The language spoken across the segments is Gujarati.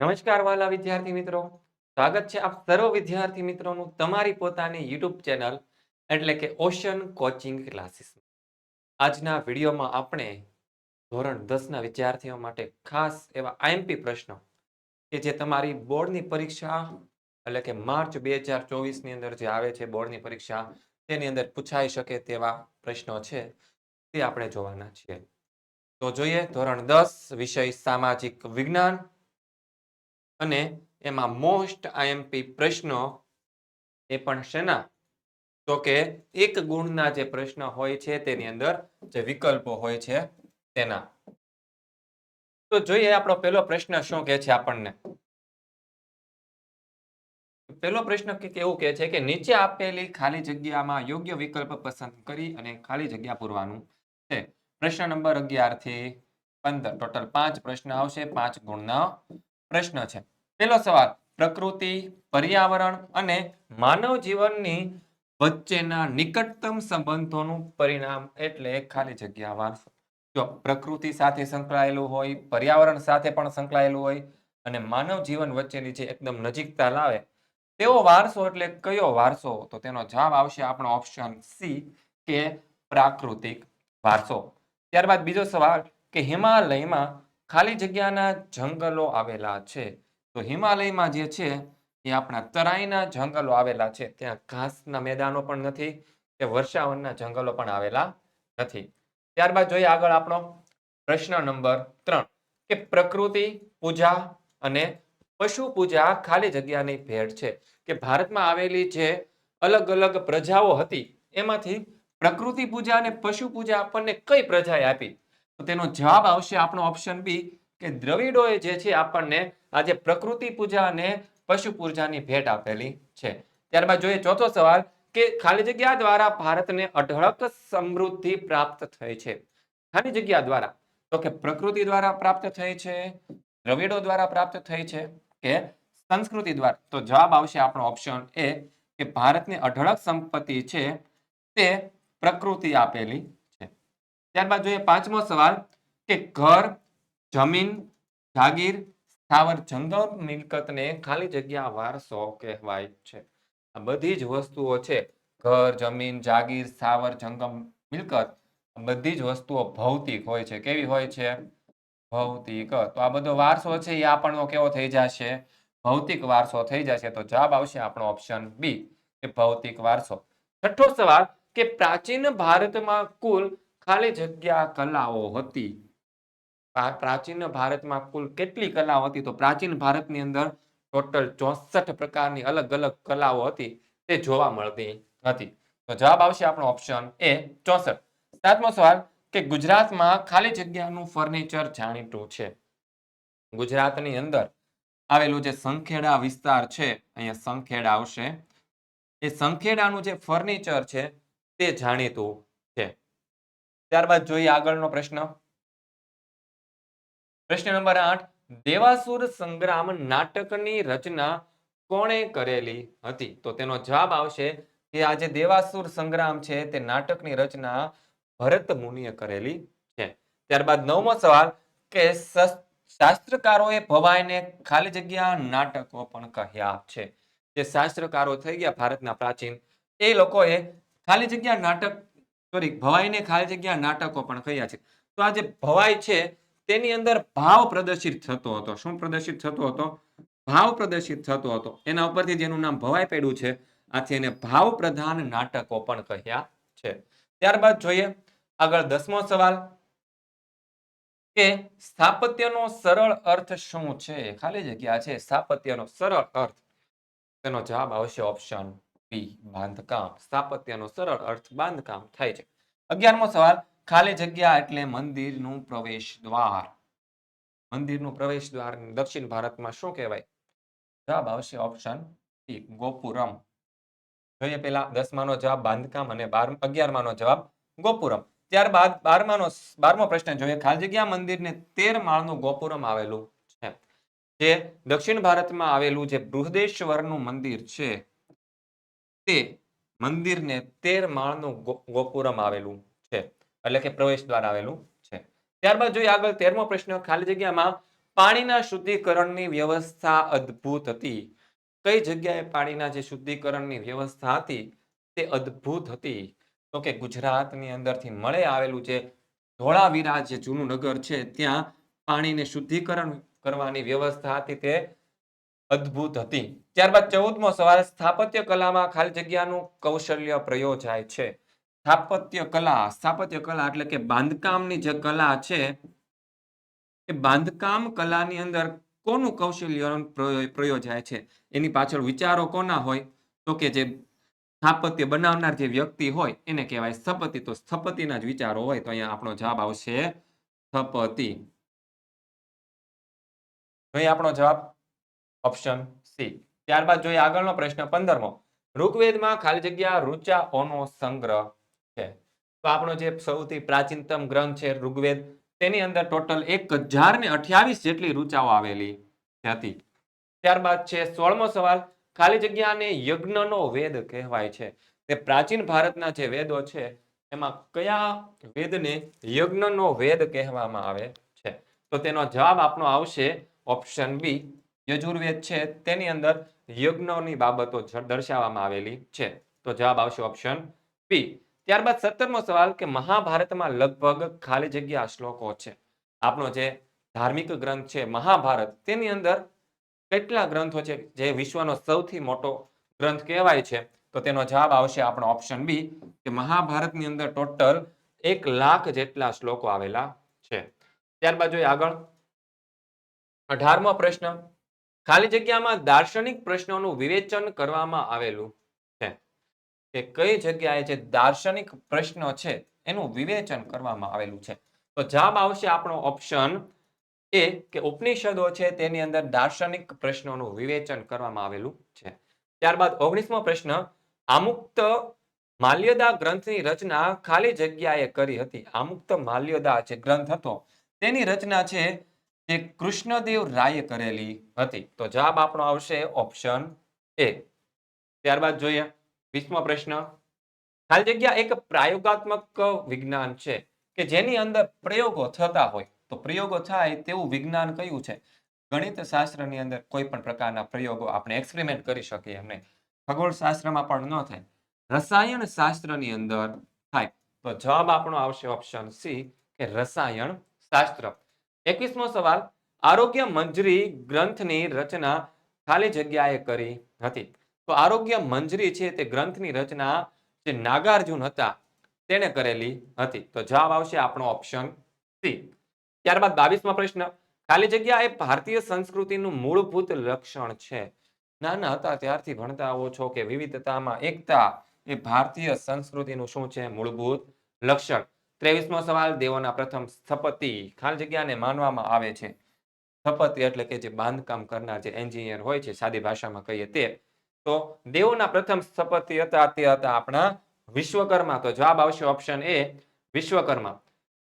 નમસ્કાર વાલા વિદ્યાર્થી મિત્રો, સ્વાગત છે આપ સર્વ વિદ્યાર્થી મિત્રોનું તમારી પોતાની યુટ્યુબ ચેનલ એટલે કે ઓશન કોચિંગ ક્લાસીસ. આજના વિડીયોમાં આપણે ધોરણ 10ના વિદ્યાર્થીઓ માટે ખાસ એવા આઈએમપી પ્રશ્નો કે જે તમારી બોર્ડની પરીક્ષા એટલે કે માર્ચ 2024ની અંદર જે આવે છે બોર્ડની પરીક્ષા તેની અંદર પૂછાઈ શકે તેવા પ્રશ્નો છે તે આપણે જોવાના છીએ. તો જોઈએ ધોરણ 10 વિષય સામાજિક વિજ્ઞાન અને એમાં મોસ્ટ આઈએમપી પ્રશ્નો એ પણ શેના? તો કે એક ગુણના જે પ્રશ્ન હોય છે તેની અંદર જે વિકલ્પો હોય છે તેના. તો જોઈએ આપણો પહેલો પ્રશ્ન શું કહે છે આપણને. પહેલો પ્રશ્ન એવું કહે છે કે નીચે આપેલી ખાલી જગ્યામાં યોગ્ય વિકલ્પ પસંદ કરી અને ખાલી જગ્યા પૂરવાનું છે. પ્રશ્ન નંબર 11 થી 15 ટોટલ 5 પ્રશ્ન આવશે. 5 ગુણના પ્રશ્ન છે. પહેલો સવાલ, પ્રકૃતિ, પર્યાવરણ અને માનવ જીવનની વચ્ચેના નિકટતમ સંબંધોનું પરિણામ એટલે ખાલી જગ્યા વારસો. જો પ્રકૃતિ સાથે સંકળાયેલું હોય, પર્યાવરણ સાથે પણ સંકળાયેલું હોય અને માનવ જીવન વચ્ચેની જે એકદમ નજીકતા લાવે તેવો વારસો એટલે કયો વારસો? તો તેનો જવાબ આવશે આપણો ઓપ્શન સી કે પ્રાકૃતિક વારસો. ત્યારબાદ બીજો સવાલ કે હિમાલયમાં ખાલી જગ્યાના જંગલો આવેલા છે. તો હિમાલયમાં જે છે એ આપણા તરાઈના જંગલો આવેલા છે. ત્યાં ઘાસના મેદાનો પણ નથી કે વર્ષાવનના જંગલો પણ આવેલા નથી. ત્યારબાદ જોઈએ આગળ આપણો પ્રશ્ન નંબર 3 કે પ્રકૃતિ પૂજા અને પશુ પૂજા ખાલી જગ્યાની ભેટ છે. કે ભારતમાં આવેલી જે અલગ અલગ પ્રજાઓ હતી એમાંથી પ્રકૃતિ પૂજા અને પશુ પૂજા આપણને કઈ પ્રજાએ આપી? તો તેનો જવાબ આવશે આપણો ઓપ્શન બી કે દ્રવિડોએ જે છે આપણને આજે પ્રકૃતિ પૂજા અને પશુ પૂજાની ભેટ આપેલી છે. ત્યારબાદ જોઈએ ચોથો સવાલ કે ખાલી જગ્યા દ્વારા ભારતને અઢળક સમૃદ્ધિ પ્રાપ્ત થઈ છે. ખાલી જગ્યા દ્વારા તો કે પ્રકૃતિ દ્વારા પ્રાપ્ત થઈ છે, દ્રવિડો દ્વારા પ્રાપ્ત થઈ છે કે સંસ્કૃતિ દ્વારા? તો જવાબ આવશે આપણો ઓપ્શન એ કે ભારતની અઢળક સંપત્તિ છે તે પ્રકૃતિ આપેલી છે. ત્યારબાદ જોઈએ પાંચમો સવાલ કે ઘર, જમીન, જાગીર, સ્થાવર જંગમ મિલકતને ખાલી જગ્યા વારસો કહેવાય છે. આ બધી જ વસ્તુઓ છે, ઘર, જમીન, જાગીર, સ્થાવર જંગમ મિલકત, બધી જ વસ્તુઓ ભૌતિક હોય છે. કેવી હોય છે? ભૌતિક. તો આ બધો વારસો છે એ આપણનો કેવો થઈ જશે? ભૌતિક વારસો થઈ જશે. તો જવાબ આવશે આપણો ઓપ્શન બી કે ભૌતિક વારસો. છઠ્ઠો સવાલ કે પ્રાચીન ભારતમાં કુલ ખાલી જગ્યા કલાઓ હતી. પ્રાચીન ભારતમાં કુલ કેટલી કલાઓ હતી? તો પ્રાચીન ભારતની અંદર ટોટલ 64 પ્રકારની અલગ અલગ કલાઓ હતી તે જોવા મળતી હતી. તો જવાબ આવશે આપણો ઓપ્શન એ 64. સાતમો સવાલ કે ગુજરાતમાં ખાલી જગ્યાનું ફર્નિચર જાણીતું છે. ગુજરાતની અંદર આવેલું જે સંખેડા વિસ્તાર છે, અહીંયા સંખેડા આવશે, એ સંખેડાનું જે ફર્નિચર છે તે જાણીતું છે. ત્યારબાદ જોઈએ આગળનો પ્રશ્ન. પ્રશ્ન નંબર 8 દેવાસુર સંગ્રામ નાટકની રચના કોણે કરેલી હતી? તો તેનો જવાબ આવશે કે આ જે દેવાસુર સંગ્રામ છે તે નાટકની રચના ભરત મુનિએ કરેલી છે. ત્યારબાદ નવમો સવાલ કે શાસ્ત્રકારોએ ભવાઈને ખાલી જગ્યા નાટકો પણ કહ્યા છે. જે શાસ્ત્રકારો થઈ ગયા ભારતના પ્રાચીન, એ લોકોએ ખાલી જગ્યા નાટક ભવાઈને ખાલી જગ્યા નાટકો પણ કહ્યા છે. તો આ જે ભવાઈ છે તેની અંદર ભાવ પ્રદર્શિત થતો હતો. શું પ્રદર્શિત થતો હતો? ભાવ પ્રદર્શિત થતો હતો. એના ઉપરથી જેનું નામ ભવાઈ પડ્યું છે, આથી એને ભાવ પ્રધાન નાટકો પણ કહ્યા છે. ત્યારબાદ જોઈએ આગળ 10મો સવાલ કે સ્થાપત્યનો સરળ અર્થ શું છે? ખાલી જગ્યા છે, સ્થાપત્યનો સરળ અર્થ. તેનો જવાબ આવશે ઓપ્શન બી બાંધકામ. સ્થાપત્યનો સરળ અર્થ બાંધકામ થાય છે. 11મો સવાલ ખાલી જગ્યા એટલે મંદિરનું પ્રવેશ દ્વાર. મંદિરનું પ્રવેશ દ્વાર દક્ષિણ ભારતમાં શું કહેવાય? જવાબ આવશે ઓપ્શન બી ગોપુરમ. જોઈએ પહેલા 10માનો જવાબ બાંધકામ અને 11માનો જવાબ ગોપુરમ. ત્યારબાદ 12મો પ્રશ્ન જોઈએ. ખાલી જગ્યા મંદિરને 13 માળનું ગોપુરમ આવેલું છે. જે દક્ષિણ ભારતમાં આવેલું જે બૃહદેશ્વરનું મંદિર છે તે મંદિરને 13 માળનું ગોપુરમ આવેલું છે, એટલે કે પ્રવેશ દ્વાર આવેલું છે. ત્યારબાદ જોઈએ આગળ 13મો પ્રશ્ન ખાલી જગ્યામાં પાણીના શુદ્ધિકરણની વ્યવસ્થા અદ્ભુત હતી. કઈ જગ્યાએ પાણીના જે શુદ્ધિકરણની વ્યવસ્થા હતી તે અદ્ભુત હતી? તો કે ગુજરાતની અંદરથી મળે આવેલું જે ધોળાવીરા જે જૂનું નગર છે ત્યાં પાણીને શુદ્ધિકરણ કરવાની વ્યવસ્થા હતી તે અદ્ભુત હતી. ત્યારબાદ 14મો સવાલ, સ્થાપત્ય કલામાં ખાલી જગ્યાનું કૌશલ્ય પ્રયોજાય છે. સ્થાપત્ય કલા એટલે કે બાંધકામની જે કલા છે એ બાંધકામ કલાની અંદર કોનું કૌશલ્ય પ્રયોજાય છે? એની પાછળ વિચારો કોના હોય? તો કે જે સ્થાપત્ય બનાવનાર જે વ્યક્તિ હોય એને કહેવાય સ્થપતિ. તો સ્થપતિના જ વિચારો હોય. તો અહીંયા આપણો જવાબ આવશે સ્થપતિ. અહીં આપણો જવાબ ઓપ્શન સી. ત્યારબાદ જોઈએ આગળનો પ્રશ્ન 15મો. ઋગ્વેદમાં ખાલી જગ્યા ઋચાઓનો સંગ્રહ છે. તો આપણો જે સૌથી પ્રાચીનતમ ગ્રંથ છે ઋગ્વેદ, તેની અંદર ટોટલ 1028 જેટલી ઋચાઓ આવેલી હતી. ત્યારબાદ છે 16મો સવાલ, ખાલી જગ્યાને યજ્ઞનો વેદ કહેવાય છે. તે પ્રાચીન ભારતના જે વેદો છે એમાં કયા વેદને યજ્ઞનો વેદ કહેવામાં આવે છે? તો તેનો જવાબ આપણો આવશે ઓપ્શન બી. યજુર્વેદ છે તેની અંદર યજ્ઞોની બાબતો દર્શાવવામાં આવેલી છે. તો જવાબ આવશે ઓપ્શન બી. ત્યારબાદ 17મો સવાલ કે મહાભારતમાં લગભગ ખાલી જગ્યા શ્લોકો છે. આપણો જે ધાર્મિક ગ્રંથ છે મહાભારત, તેની અંદર કેટલા ગ્રંથો છે જે વિશ્વનો સૌથી મોટો ગ્રંથ કહેવાય છે? તો તેનો જવાબ આવશે આપણો ઓપ્શન બી કે મહાભારતની અંદર ટોટલ 1,00,000 જેટલા શ્લોકો આવેલા છે. ત્યારબાદ જોઈએ આગળ 18મો પ્રશ્ન, ખાલી જગ્યામાં દાર્શનિક પ્રશ્નોનું વિવેચન કરવામાં આવેલું છે. કે કઈ જગ્યાએ જે દાર્શનિક પ્રશ્નો છે એનું વિવેચન કરવામાં આવેલું છે? તો જવાબ આવશે આપણો ઓપ્શન એ કે ઉપનિષદો છે તેની અંદર દાર્શનિક પ્રશ્નોનું વિવેચન કરવામાં આવેલું છે. ત્યારબાદ 19મો પ્રશ્ન, આમુક્ત માલ્યદા ગ્રંથની રચના ખાલી જગ્યાએ કરી હતી. આમુક્ત માલ્યદા જે ગ્રંથ હતો તેની રચના છે જે કૃષ્ણદેવ રાયે કરેલી હતી. તો જવાબ આપણો આવશે ઓપ્શન એ. ત્યારબાદ જોઈએ 20મો પ્રશ્ન, ખાલી જગ્યા એક પ્રયોગાત્મક વિજ્ઞાન છે કે જેની અંદર પ્રયોગો થતા હોય. તો પ્રયોગો થાય તેવું વિજ્ઞાન કયું છે? ગણિત શાસ્ત્રની અંદર કોઈ પણ પ્રકારના પ્રયોગો આપણે એક્સપેરિમેન્ટ કરી શકીએ એમ નહીં. ખગોળશાસ્ત્રમાં પણ ન થાય. રસાયણ શાસ્ત્રની અંદર થાય. તો જવાબ આપણો આવશે ઓપ્શન સી કે રસાયણ શાસ્ત્ર. 21મો સવાલ, આરોગ્ય મંજરી ગ્રંથની રચના ખાલી જગ્યાએ કરી હતી. તો આરોગ્ય મંજરી છે તે ગ્રંથની રચના જે નાગાર્જુન હતા તેણે કરેલી હતી. તો જવાબ આવશે આપણો ઓપ્શન સી. ત્યારબાદ 22મો પ્રશ્ન, ખાલી જગ્યા એ ભારતીય સંસ્કૃતિનું મૂળભૂત લક્ષણ છે. નાના હતા ત્યારથી ભણતા આવો છો કે વિવિધતામાં એકતા એ ભારતીય સંસ્કૃતિનું શું છે? મૂળભૂત લક્ષણ. 23મો સવાલ, દેવોના પ્રથમ સ્થપતિ ખાલી જગ્યાને માનવામાં આવે છે. સ્થપતિ એટલે કે જે બાંધકામ કરનાર જે એન્જિનિયર હોય છે, સાદી ભાષામાં કહીએ તે. તો દેવોના પ્રથમ સ્થપતિ હતા તે હતા આપણા વિશ્વકર્મા. તો જવાબ આવશે ઓપ્શન એ વિશ્વકર્મા.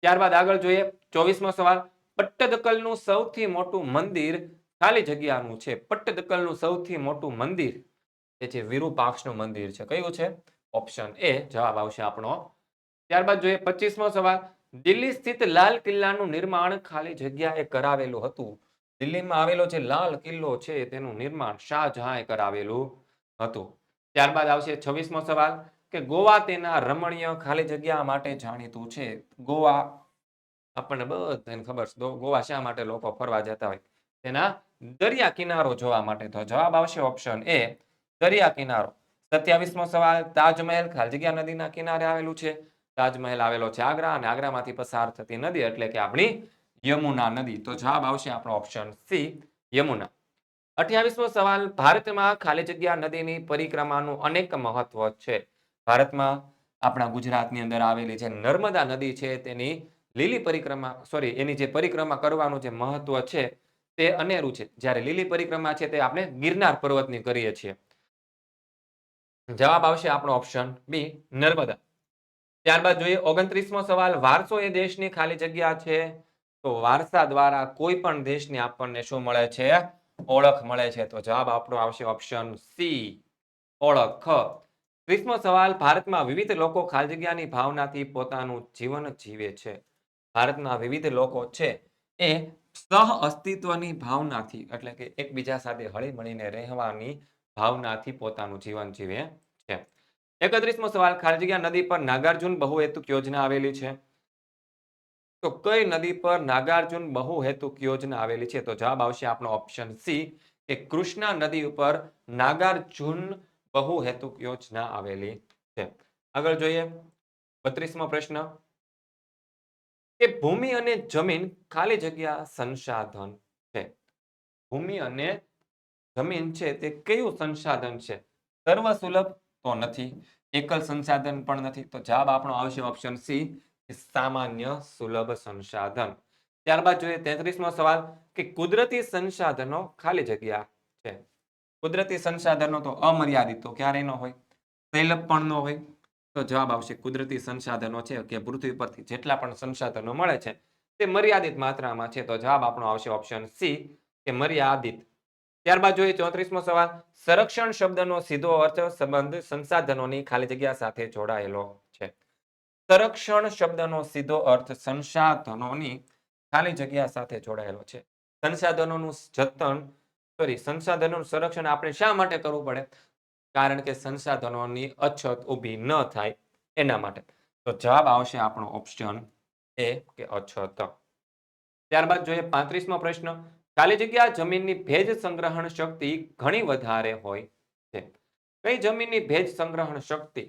ત્યારબાદ આગળ જોઈએ 24મો સવાલ, પટ્ટદકલનું સૌથી મોટું મંદિર ખાલી જગ્યાનું છે. પટ્ટદકલનું સૌથી મોટું મંદિર એ છે વિરુપાક્ષનું મંદિર છે. કયું છે? ઓપ્શન એ જવાબ આવશે આપણો. ત્યારબાદ જોઈએ 25મો સવાલ, દિલ્હી સ્થિત લાલ કિલ્લાનું નિર્માણ ખાલી જગ્યાએ કરાવેલું હતું. દિલ્હીમાં આવેલો જે લાલ કિલ્લો છે તેનું નિર્માણ શાહજહાંએ કરાવેલું હતું. ત્યારબાદ આવશે 26મો સવાલ કે ગોવા તેના રમણીય ખાલી જગ્યા માટે જાણીતું છે. ગોવા આપણને બધાને ખબર છે ગોવા શા માટે લોકો ફરવા જતા હોય? તેના દરિયા કિનારો જોવા માટે. તો જવાબ આવશે ઓપ્શન એ દરિયા કિનારો. 27મો સવાલ, તાજમહેલ ખાલી જગ્યા નદીના કિનારે આવેલું છે. તાજમહેલ આવેલો છે આગ્રા અને આગ્રામાંથી પસાર થતી નદી એટલે કે આપણી યમુના નદી. તો જવાબ આવશે આપણો ઓપ્શન સી યમુના. 28મો સવાલ, ભારતમાં ખાલી જગ્યા નદીની પરિક્રમાનું અનેક મહત્વ છે. ભારતમાં આપણા ગુજરાતની અંદર આવેલી જે નર્મદા નદી છે તેની લીલી પરિક્રમા એની જે પરિક્રમા કરવાનું જે મહત્વ છે તે અનેરું છે. જ્યારે લીલી પરિક્રમા છે તે આપણે ગિરનાર પર્વતની કરીએ છીએ. જવાબ આવશે આપણો ઓપ્શન બી નર્મદા. ત્યારબાદ જોઈએ 29મો સવાલ, વારસો એ દેશની ખાલી જગ્યા છે. તો વારસા દ્વારા કોઈ પણ દેશની આપણને શું મળે છે? ઓળખ મળે છે. તો જવાબ આપણો આવશે ઓપ્શન સી ઓળખ. 30મો સવાલ, ભારતમાં વિવિધ લોકો ખાલી જગ્યાની ભાવનાથી પોતાનું જીવન જીવે છે. ભારતના વિવિધ લોકો છે એ સહ અસ્તિત્વની ભાવનાથી એટલે કે એકબીજા સાથે હળીમળીને રહેવાની ભાવનાથી પોતાનું જીવન જીવે છે. 31મો સવાલ, ખાલી જગ્યા નદી પર નાગાર્જુન બહુહેતુક યોજના આવેલી છે. તો કઈ નદી પર નાગાર્જુન બહુહેતુક યોજના આવેલી છે? તો જવાબ આવશે આપણો ઓપ્શન સી કે કૃષ્ણા નદી ઉપર નાગાર્જુન બહુહેતુક યોજના આવેલી છે. આગળ જોઈએ 32મો પ્રશ્ન કે ભૂમિ અને જમીન ખાલી જગ્યા સંસાધન છે. ભૂમિ અને જમીન છે તે કયું સંસાધન છે? સર્વસુલભ તો નથી, એકલ સંસાધન પણ નથી. તો જવાબ આપણો આવશે ઓપ્શન સી સામાન્ય સુલભ સંસાધન. ત્યારબાદ જોઈએ 33મો સવાલ કે કુદરતી સંસાધનો ખાલી જગ્યા છે. કુદરતી સંસાધનો તો અમર્યાદિત તો ક્યારેય ન હોય, સુલભ પણ ન હોય. તો જવાબ આવશે કુદરતી સંસાધનો છે કે પૃથ્વી પરથી જેટલા પણ સંસાધનો મળે છે તે મર્યાદિત માત્રામાં છે. તો જવાબ આપણો આવશે ઓપ્શન સી કે મર્યાદિત. ત્યારબાદ જોઈએ 34મો સવાલ, સંરક્ષણ શબ્દનો સીધો અર્થ સંબંધ સંસાધનોની ખાલી જગ્યા સાથે જોડાયેલો છે. સંરક્ષણ શબ્દનો સીધો અર્થ સંસાધનોની ખાલી જગ્યા સાથે જોડાયેલો છે. સંસાધનોનું સંસાધનોનું સંરક્ષણ આપણે શા માટે કરવું પડે? કારણ કે સંસાધનોની અછત ઊભી ન થાય એના માટે. તો જવાબ આવશે આપણો ઓપ્શન એ કે અછત. ત્યારબાદ જોઈએ 35મો પ્રશ્ન, ખાલી જગ્યા જમીનની ભેજ સંગ્રહણ શક્તિ ઘણી વધારે હોય છે. કઈ જમીનની ભેજ સંગ્રહણ શક્તિ?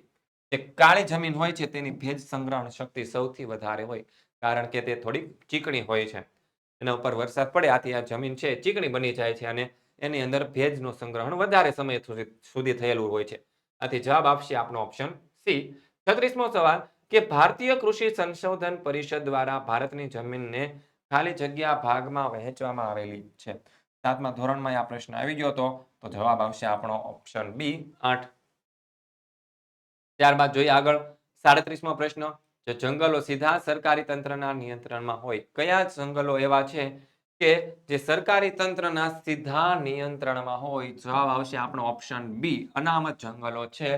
જે કાળી જમીન હોય છે તેની ભેજ સંગ્રહણ શક્તિ સૌથી વધારે હોય, કારણ કે તે થોડી ચીકણી હોય છે. એના ઉપર વરસાદ પડે આથી આ જમીન છે ચીકણી બની જાય છે અને એની અંદર ભેજનું સંગ્રહણ વધારે સમય સુધી થયેલું હોય છે. આથી જવાબ આપશે આપણો ઓપ્શન સી. 36મો સવાલ કે ભારતીય કૃષિ સંશોધન પરિષદ દ્વારા ભારતની જમીનને ખાલી જગ્યા ભાગમાં વહેંચવામાં આવેલી છે. 7મા ધોરણમાં આ પ્રશ્ન આવી ગયો હતો. તો જવાબ આવશે આપણો ઓપ્શન બી 8. ત્યારબાદ જોઈએ આગળ 37મો પ્રશ્ન, જે જંગલો સીધા સરકારી તંત્રના નિયંત્રણમાં હોય, કયા જંગલો એવા છે કે જે સરકારી તંત્રના સીધા નિયંત્રણમાં હોય? જવાબ આવશે આપણો ઓપ્શન બી અનામત જંગલો છે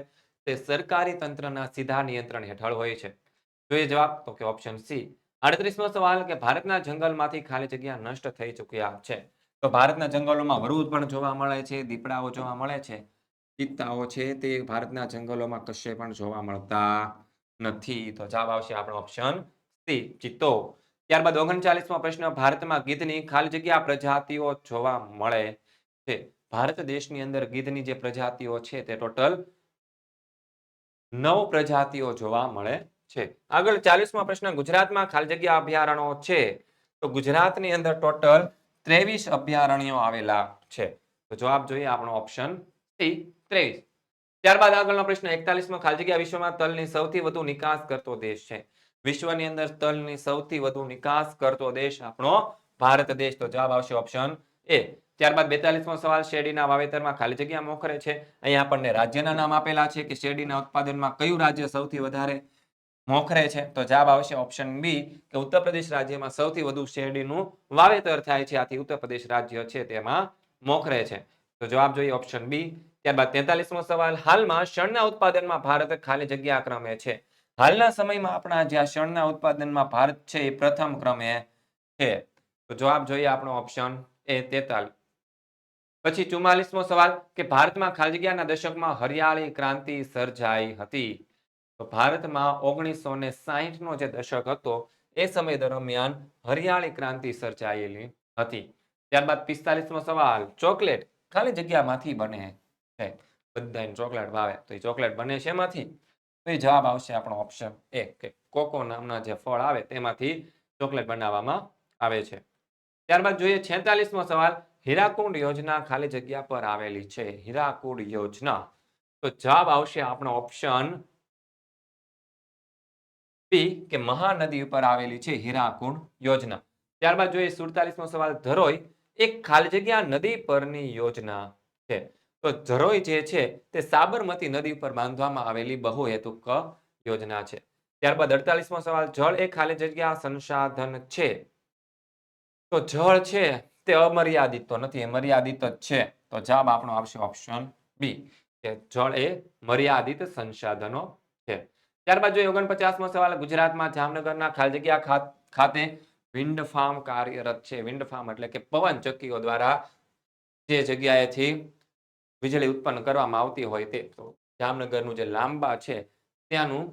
તે સરકારી તંત્રના સીધા નિયંત્રણ હેઠળ હોય છે. જોઈએ જવાબ તો કે ઓપ્શન સી. 38મો સવાલ કે ભારતના જંગલમાંથી ખાલી જગ્યા નષ્ટ થઈ ચૂક્યા છે. તો ભારતના જંગલોમાં વરુડ પણ જોવા મળે છે, દીપડાઓ જોવા મળે છે, ચિત્તાઓ છે તે ભારતના જંગલોમાં કશે પણ જોવા મળતા નથી. તો જવાબ આવશે આપણો ઓપ્શન સી ચિત્તો. ત્યારબાદ 39મો પ્રશ્ન, ભારતમાં ગીધની ખાલી જગ્યા પ્રજાતિઓ જોવા મળે છે. ભારત દેશની અંદર ગીધની જે પ્રજાતિઓ છે તે ટોટલ 9 પ્રજાતિઓ જોવા મળે છે. આગળ 40મો પ્રશ્ન, ગુજરાતમાં ખાલી જગ્યા અભયારણ્યો છે. તો ગુજરાતની અંદર ટોટલ 23 અભયારણ્યો આવેલા છે. તો જવાબ જોઈએ આપણો ઓપ્શન સી 23. ત્યારબાદ આગળનો પ્રશ્ન 41મો, ખાલી જગ્યા વિશ્વમાં તલની સૌથી વધુ નિકાસ કરતો દેશ છે. વિશ્વની અંદર તલની સૌથી વધુ નિકાસ કરતો દેશ આપણો ભારત દેશ. તો જવાબ આવશે ઓપ્શન એ. ત્યારબાદ 42મો સવાલ, શેરડીના વાવેતરમાં ખાલી જગ્યા મોખરે છે. અહીંયા આપણને રાજ્યના નામ આપેલા છે કે શેરડીના ઉત્પાદનમાં કયું રાજ્ય સૌથી વધારે મોખરે છે? તો જવાબ આવશે ઓપ્શન બી કે ઉત્તર પ્રદેશ રાજ્યમાં સૌથી વધુ શેરડીનું વાવેતર થાય છે. આથી ઉત્તર પ્રદેશ રાજ્ય છે તેમાં મોખરે છે. તો જવાબ જોઈએ ઓપ્શન બી. ત્યારબાદ 43મો સવાલ, હાલમાં શણના ઉત્પાદનમાં ભારત ખાલી જગ્યા ક્રમે છે. હાલના સમયમાં આપણા જ્યાં શણના ઉત્પાદનમાં ભારત છે એ પ્રથમ ક્રમે છે. તો જવાબ જોઈએ આપણો ઓપ્શન એ 43. પછી 44મો સવાલ કે ભારતમાં ખાલી જગ્યાના દશકમાં હરિયાળી ક્રાંતિ સર્જાઈ હતી. તો ભારતમાં 1960નો જે દશક હતો એ સમય દરમિયાન હરિયાળી ક્રાંતિ સર્જાયેલી હતી. ત્યારબાદ 45મો સવાલ, ચોકલેટ ખાલી જગ્યામાંથી બને છે. બધાને ચોકલેટ ભાવે તો એ ચોકલેટ બને છે એમાંથી? તો એ જવાબ આવશે આપણો ઓપ્શન એ કે કોકો નામના જે ફળ આવે તેમાંથી ચોકલેટ બનાવવામાં આવે છે. ત્યારબાદ જોઈએ 46મો સવાલ, હીરાકુંડ યોજના ખાલી જગ્યા પર આવેલી છે. હીરાકુંડ યોજના. તો જવાબ આવશે આપણો ઓપ્શન બી કે મહાનદી ઉપર આવેલી છે હીરાકુંડ યોજના. ત્યારબાદ જોઈએ 47મો સવાલ, ધરોઈ એક ખાલી જગ્યા નદી પરની યોજના છે. તો ધરોઈ જે છે તે સાબરમતી નદી ઉપર બાંધવામાં આવેલી બહુહેતુક યોજના છે. ત્યારબાદ 48મો સવાલ, જળ એ ખાલી જગ્યા સંસાધન છે. તો જળ છે તે અમર્યાદિત તો નથી, મર્યાદિત જ છે. તો જવાબ આપણો આવશે ઓપ્શન બી કે જળ એ મર્યાદિત સંસાધનો છે. ત્યારબાદ જોઈએ 49મો સવાલ, ગુજરાતમાં જામનગરના ખાલી જગ્યા ખાતે વિન્ડ ફાર્મ કાર્યરત છે. વિન્ડ ફાર્મ એટલે કે પવન ચક્કીઓ દ્વારા જે જગ્યાએથી વીજળી ઉત્પન્ન કરવામાં આવતી હોય તે. તો જામનગરનું જે લાંબા છે ત્યાંનું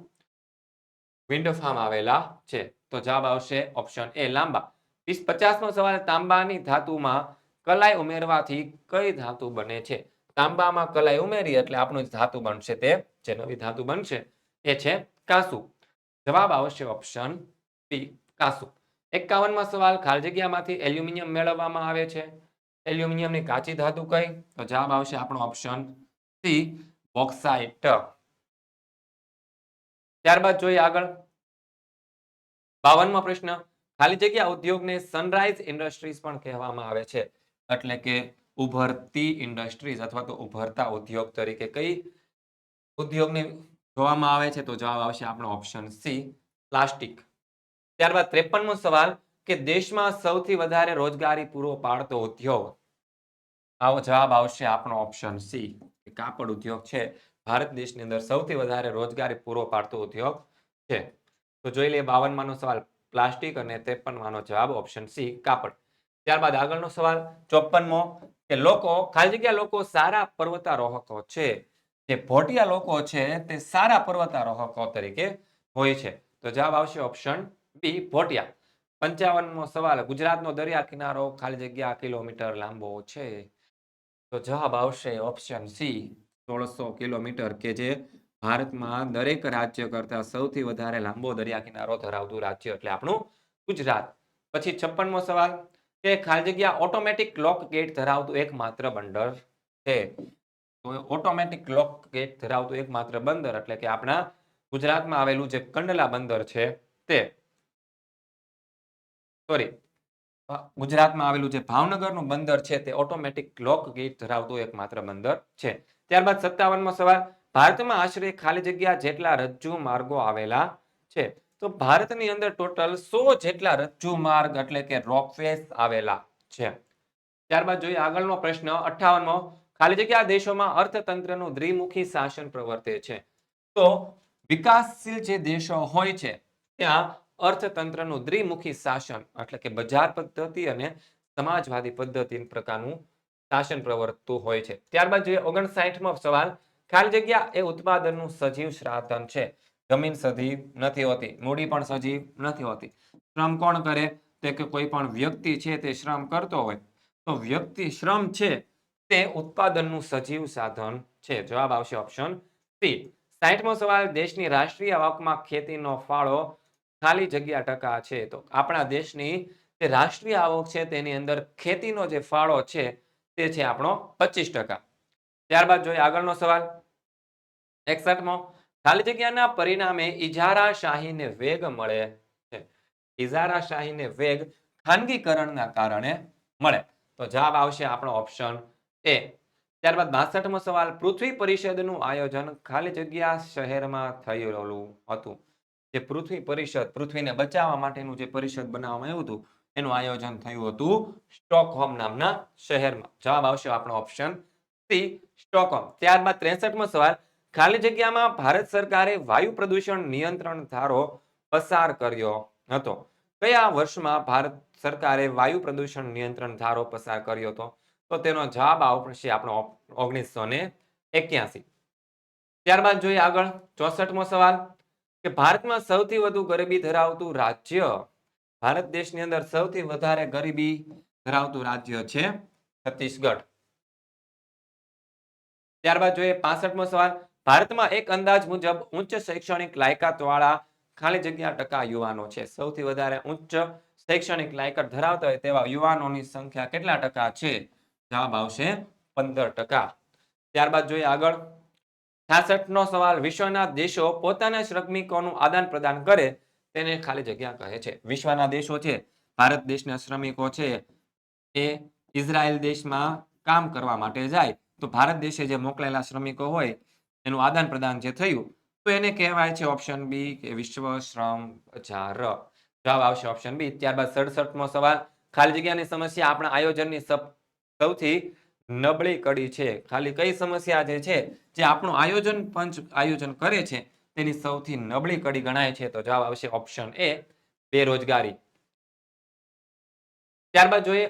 વિન્ડ ફાર્મ આવેલા છે. તો જવાબ આવશે ઓપ્શન એ લાંબા. 50મો સવાલ, તાંબાની ધાતુમાં કલાઈ ઉમેરવાથી કઈ ધાતુ બને છે? તાંબામાં કલાઈ ઉમેરી એટલે આપણું જે ધાતુ બનશે તે જે નવી ધાતુ બનશે એ છે કાંસુ. જવાબ આવશે ઓપ્શન બી કાંસુ. 51મો સવાલ, ખાલી જગ્યામાંથી એલ્યુમિનિયમ મેળવવામાં આવે છે. એલ્યુમિનિયમની કાચી ધાતુ કઈ? તો જવાબ આવશે આપણો ઓપ્શન સી બોક્સાઇટ. ત્યારબાદ જોઈએ આગળ 52મો પ્રશ્ન, ખાલી જગ્યા ઉદ્યોગને સનરાઈઝ ઇન્ડસ્ટ્રીઝ પણ કહેવામાં આવે છે. એટલે કે ઉભરતી ઇન્ડસ્ટ્રીઝ અથવા તો ઉભરતા ઉદ્યોગ તરીકે કઈ ઉદ્યોગને જોવામાં આવે છે? તો જવાબ આવશે આપણો ઓપ્શન સી પ્લાસ્ટિક. ત્યારબાદ 53મો સવાલ કે દેશમાં સૌથી વધારે રોજગારી પૂરો પાડતો ઉદ્યોગ. આવો જવાબ આવશે આપણો ઓપ્શન સી કાપડ ઉદ્યોગ છે. ભારત દેશની અંદર સૌથી વધારે રોજગારી પૂરો પાડતો ઉદ્યોગ છે. તો જોઈ લઈએ 52માનો સવાલ પ્લાસ્ટિક અને 53માનો જવાબ ઓપ્શન સી કાપડ. ત્યારબાદ આગળનો સવાલ 54મો કે ખાલી જગ્યા લોકો સારા પર્વતારોહકો છે. જે ભોટિયા લોકો છે તે સારા પર્વતારોહકો તરીકે હોય છે. તો જવાબ આવશે ઓપ્શન બી ભોટિયા. 55મો સવાલ, ગુજરાતનો દરિયા કિનારો ખાલી જગ્યા કિલોમીટર લાંબો છે. તો જવાબ આવશે ઓપ્શન સી 1600 કિલોમીટર, કે જે ભારતમાં દરેક રાજ્ય કરતા સૌથી વધારે લાંબો દરિયા કિનારો ધરાવતું રાજ્ય એટલે આપણું ગુજરાત. પછી 56મો સવાલ કે ખાલી જગ્યા ઓટોમેટિક લોક ગેટ ધરાવતું એકમાત્ર બંદર છે. તો ઓટોમેટિક લોક ગેટ ધરાવતું એકમાત્ર બંદર એટલે કે આપણા ગુજરાતમાં આવેલું જે કંડલા બંદર છે તે ગુજરાતમાં આવેલું જે ભાવનગરનું બંદર છે તે ઓટોમેટિક લોક ગેટ ધરાવતું એકમાત્ર બંદર છે. ત્યારબાદ 57મો સવાલ, ભારતમાં આશરે ખાલી જગ્યા જેટલા રજ્જુ માર્ગો આવેલા છે. તો ભારતની અંદર ટોટલ 100 જેટલા રજ્જુ માર્ગ એટલે કે રોપવેસ આવેલા છે. ત્યારબાદ જોઈએ આગળનો પ્રશ્ન 58મો, ખાલી જગ્યા દેશોમાં અર્થતંત્રનું દ્વિમુખી શાસન પ્રવર્તે છે. તો વિકાસશીલ જે દેશો હોય છે ત્યાં અર્થતંત્રનું દ્વિમુખી શાસન એટલે કે બજાર પદ્ધતિ અને સમાજવાદી પદ્ધતિ પ્રકારનું શાસન પ્રવર્તતું હોય છે. ત્યારબાદ જોઈએ 59મો સવાલ, ખાલી જગ્યા એ ઉત્પાદનનું સજીવ સાધન છે. જમીન સજીવ નથી હોતી, મૂડી પણ સજીવ નથી હોતી. શ્રમ કોણ કરે? તે કે કોઈ પણ વ્યક્તિ છે તે શ્રમ કરતો હોય તો વ્યક્તિ શ્રમ છે તે ઉત્પાદનનું સજીવ સાધન છે. જવાબ આવશે ઓપ્શન સી. 60મો સવાલ, દેશની રાષ્ટ્રીય આવકમાં ખેતીનો ફાળો ખાલી જગ્યા ટકા છે. તો આપણા દેશની જે રાષ્ટ્રીય આવક છે તેની અંદર ખેતીનો જે ફાળો છે તે છે આપણો 25%. ત્યારબાદ જોઈએ આગળનો સવાલ 61મો, ખાલી જગ્યાના પરિણામે ઇજારાશાહીને વેગ મળે છે. ઇજારાશાહીને વેગ ખાનગીકરણના કારણે મળે. તો જવાબ આવશે આપણો ઓપ્શન એ. ત્યારબાદ 62મો સવાલ, પૃથ્વી પરિષદનું આયોજન ખાલી જગ્યા શહેરમાં થયેલું હતું. જે પૃથ્વી પરિષદ, પૃથ્વીને બચાવવા માટેનું જે પરિષદ બનાવવામાં આવ્યું હતું એનું આયોજન થયું હતું સ્ટોકહોમ નામના શહેરમાં. જવાબ આવશે આપણો ઓપ્શન સી સ્ટોકહોમ. ત્યારબાદ 63મો સવાલ, ખાલી જગ્યામાં ભારત સરકારે વાયુ પ્રદૂષણ નિયંત્રણ ધારો પસાર કર્યો હતો. કયા વર્ષમાં ભારત સરકારે વાયુ પ્રદૂષણ નિયંત્રણ ધારો પસાર કર્યો હતો? તો તેનો જવાબ આવશે આપણો 1981. ત્યારબાદ જોઈએ આગળ 64મો સવાલ કે ભારતમાં સૌથી વધુ ગરીબી ધરાવતું રાજ્ય, ભારત દેશની અંદર સૌથી વધારે ગરીબી ધરાવતું રાજ્ય છે છત્તીસગઢ. ત્યારબાદ જોઈએ 65મો સવાલ, ભારતમાં એક અંદાજ મુજબ ઉચ્ચ શૈક્ષણિક લાયકાત વાળા ખાલી જગ્યા ટકા યુવાનો છે. સૌથી વધારે ઉચ્ચ શૈક્ષણિક લાયકાત ધરાવતા હોય તેવા યુવાનોની સંખ્યા કેટલા ટકા છે? જવાબ આવશે 15%. ત્યારબાદ જોઈએ આગળ 66નો સવાલ, વિશ્વના દેશો પોતાના શ્રમિકોનું આદાન પ્રદાન કરે તેને ખાલી જગ્યા કહે છે. વિશ્વના દેશો છે, ભારત દેશના શ્રમિકો છે એ ઇઝરાયલ દેશમાં કામ કરવા માટે જાય તો ભારત દેશે જે મોકલેલા શ્રમિકો હોય એનું આદાન પ્રદાન જે થયું તો એને કહેવાય છે ઓપ્શન બી કે વિશ્વ શ્રમ બજાર. જવાબ આવશે ઓપ્શન બી. ત્યારબાદ 67મો સવાલ, ખાલી જગ્યાની સમસ્યા આપણા આયોજનની સૌથી નબળી કડી છે. ખાલી કઈ સમસ્યા જે છે જે આપણું આયોજન પંચ આયોજન કરે છે તેની સૌથી નબળી કડી ગણાય છે? તો જવાબ આવશે ઓપ્શન એ બેરોજગારી. ત્યારબાદ જોઈએ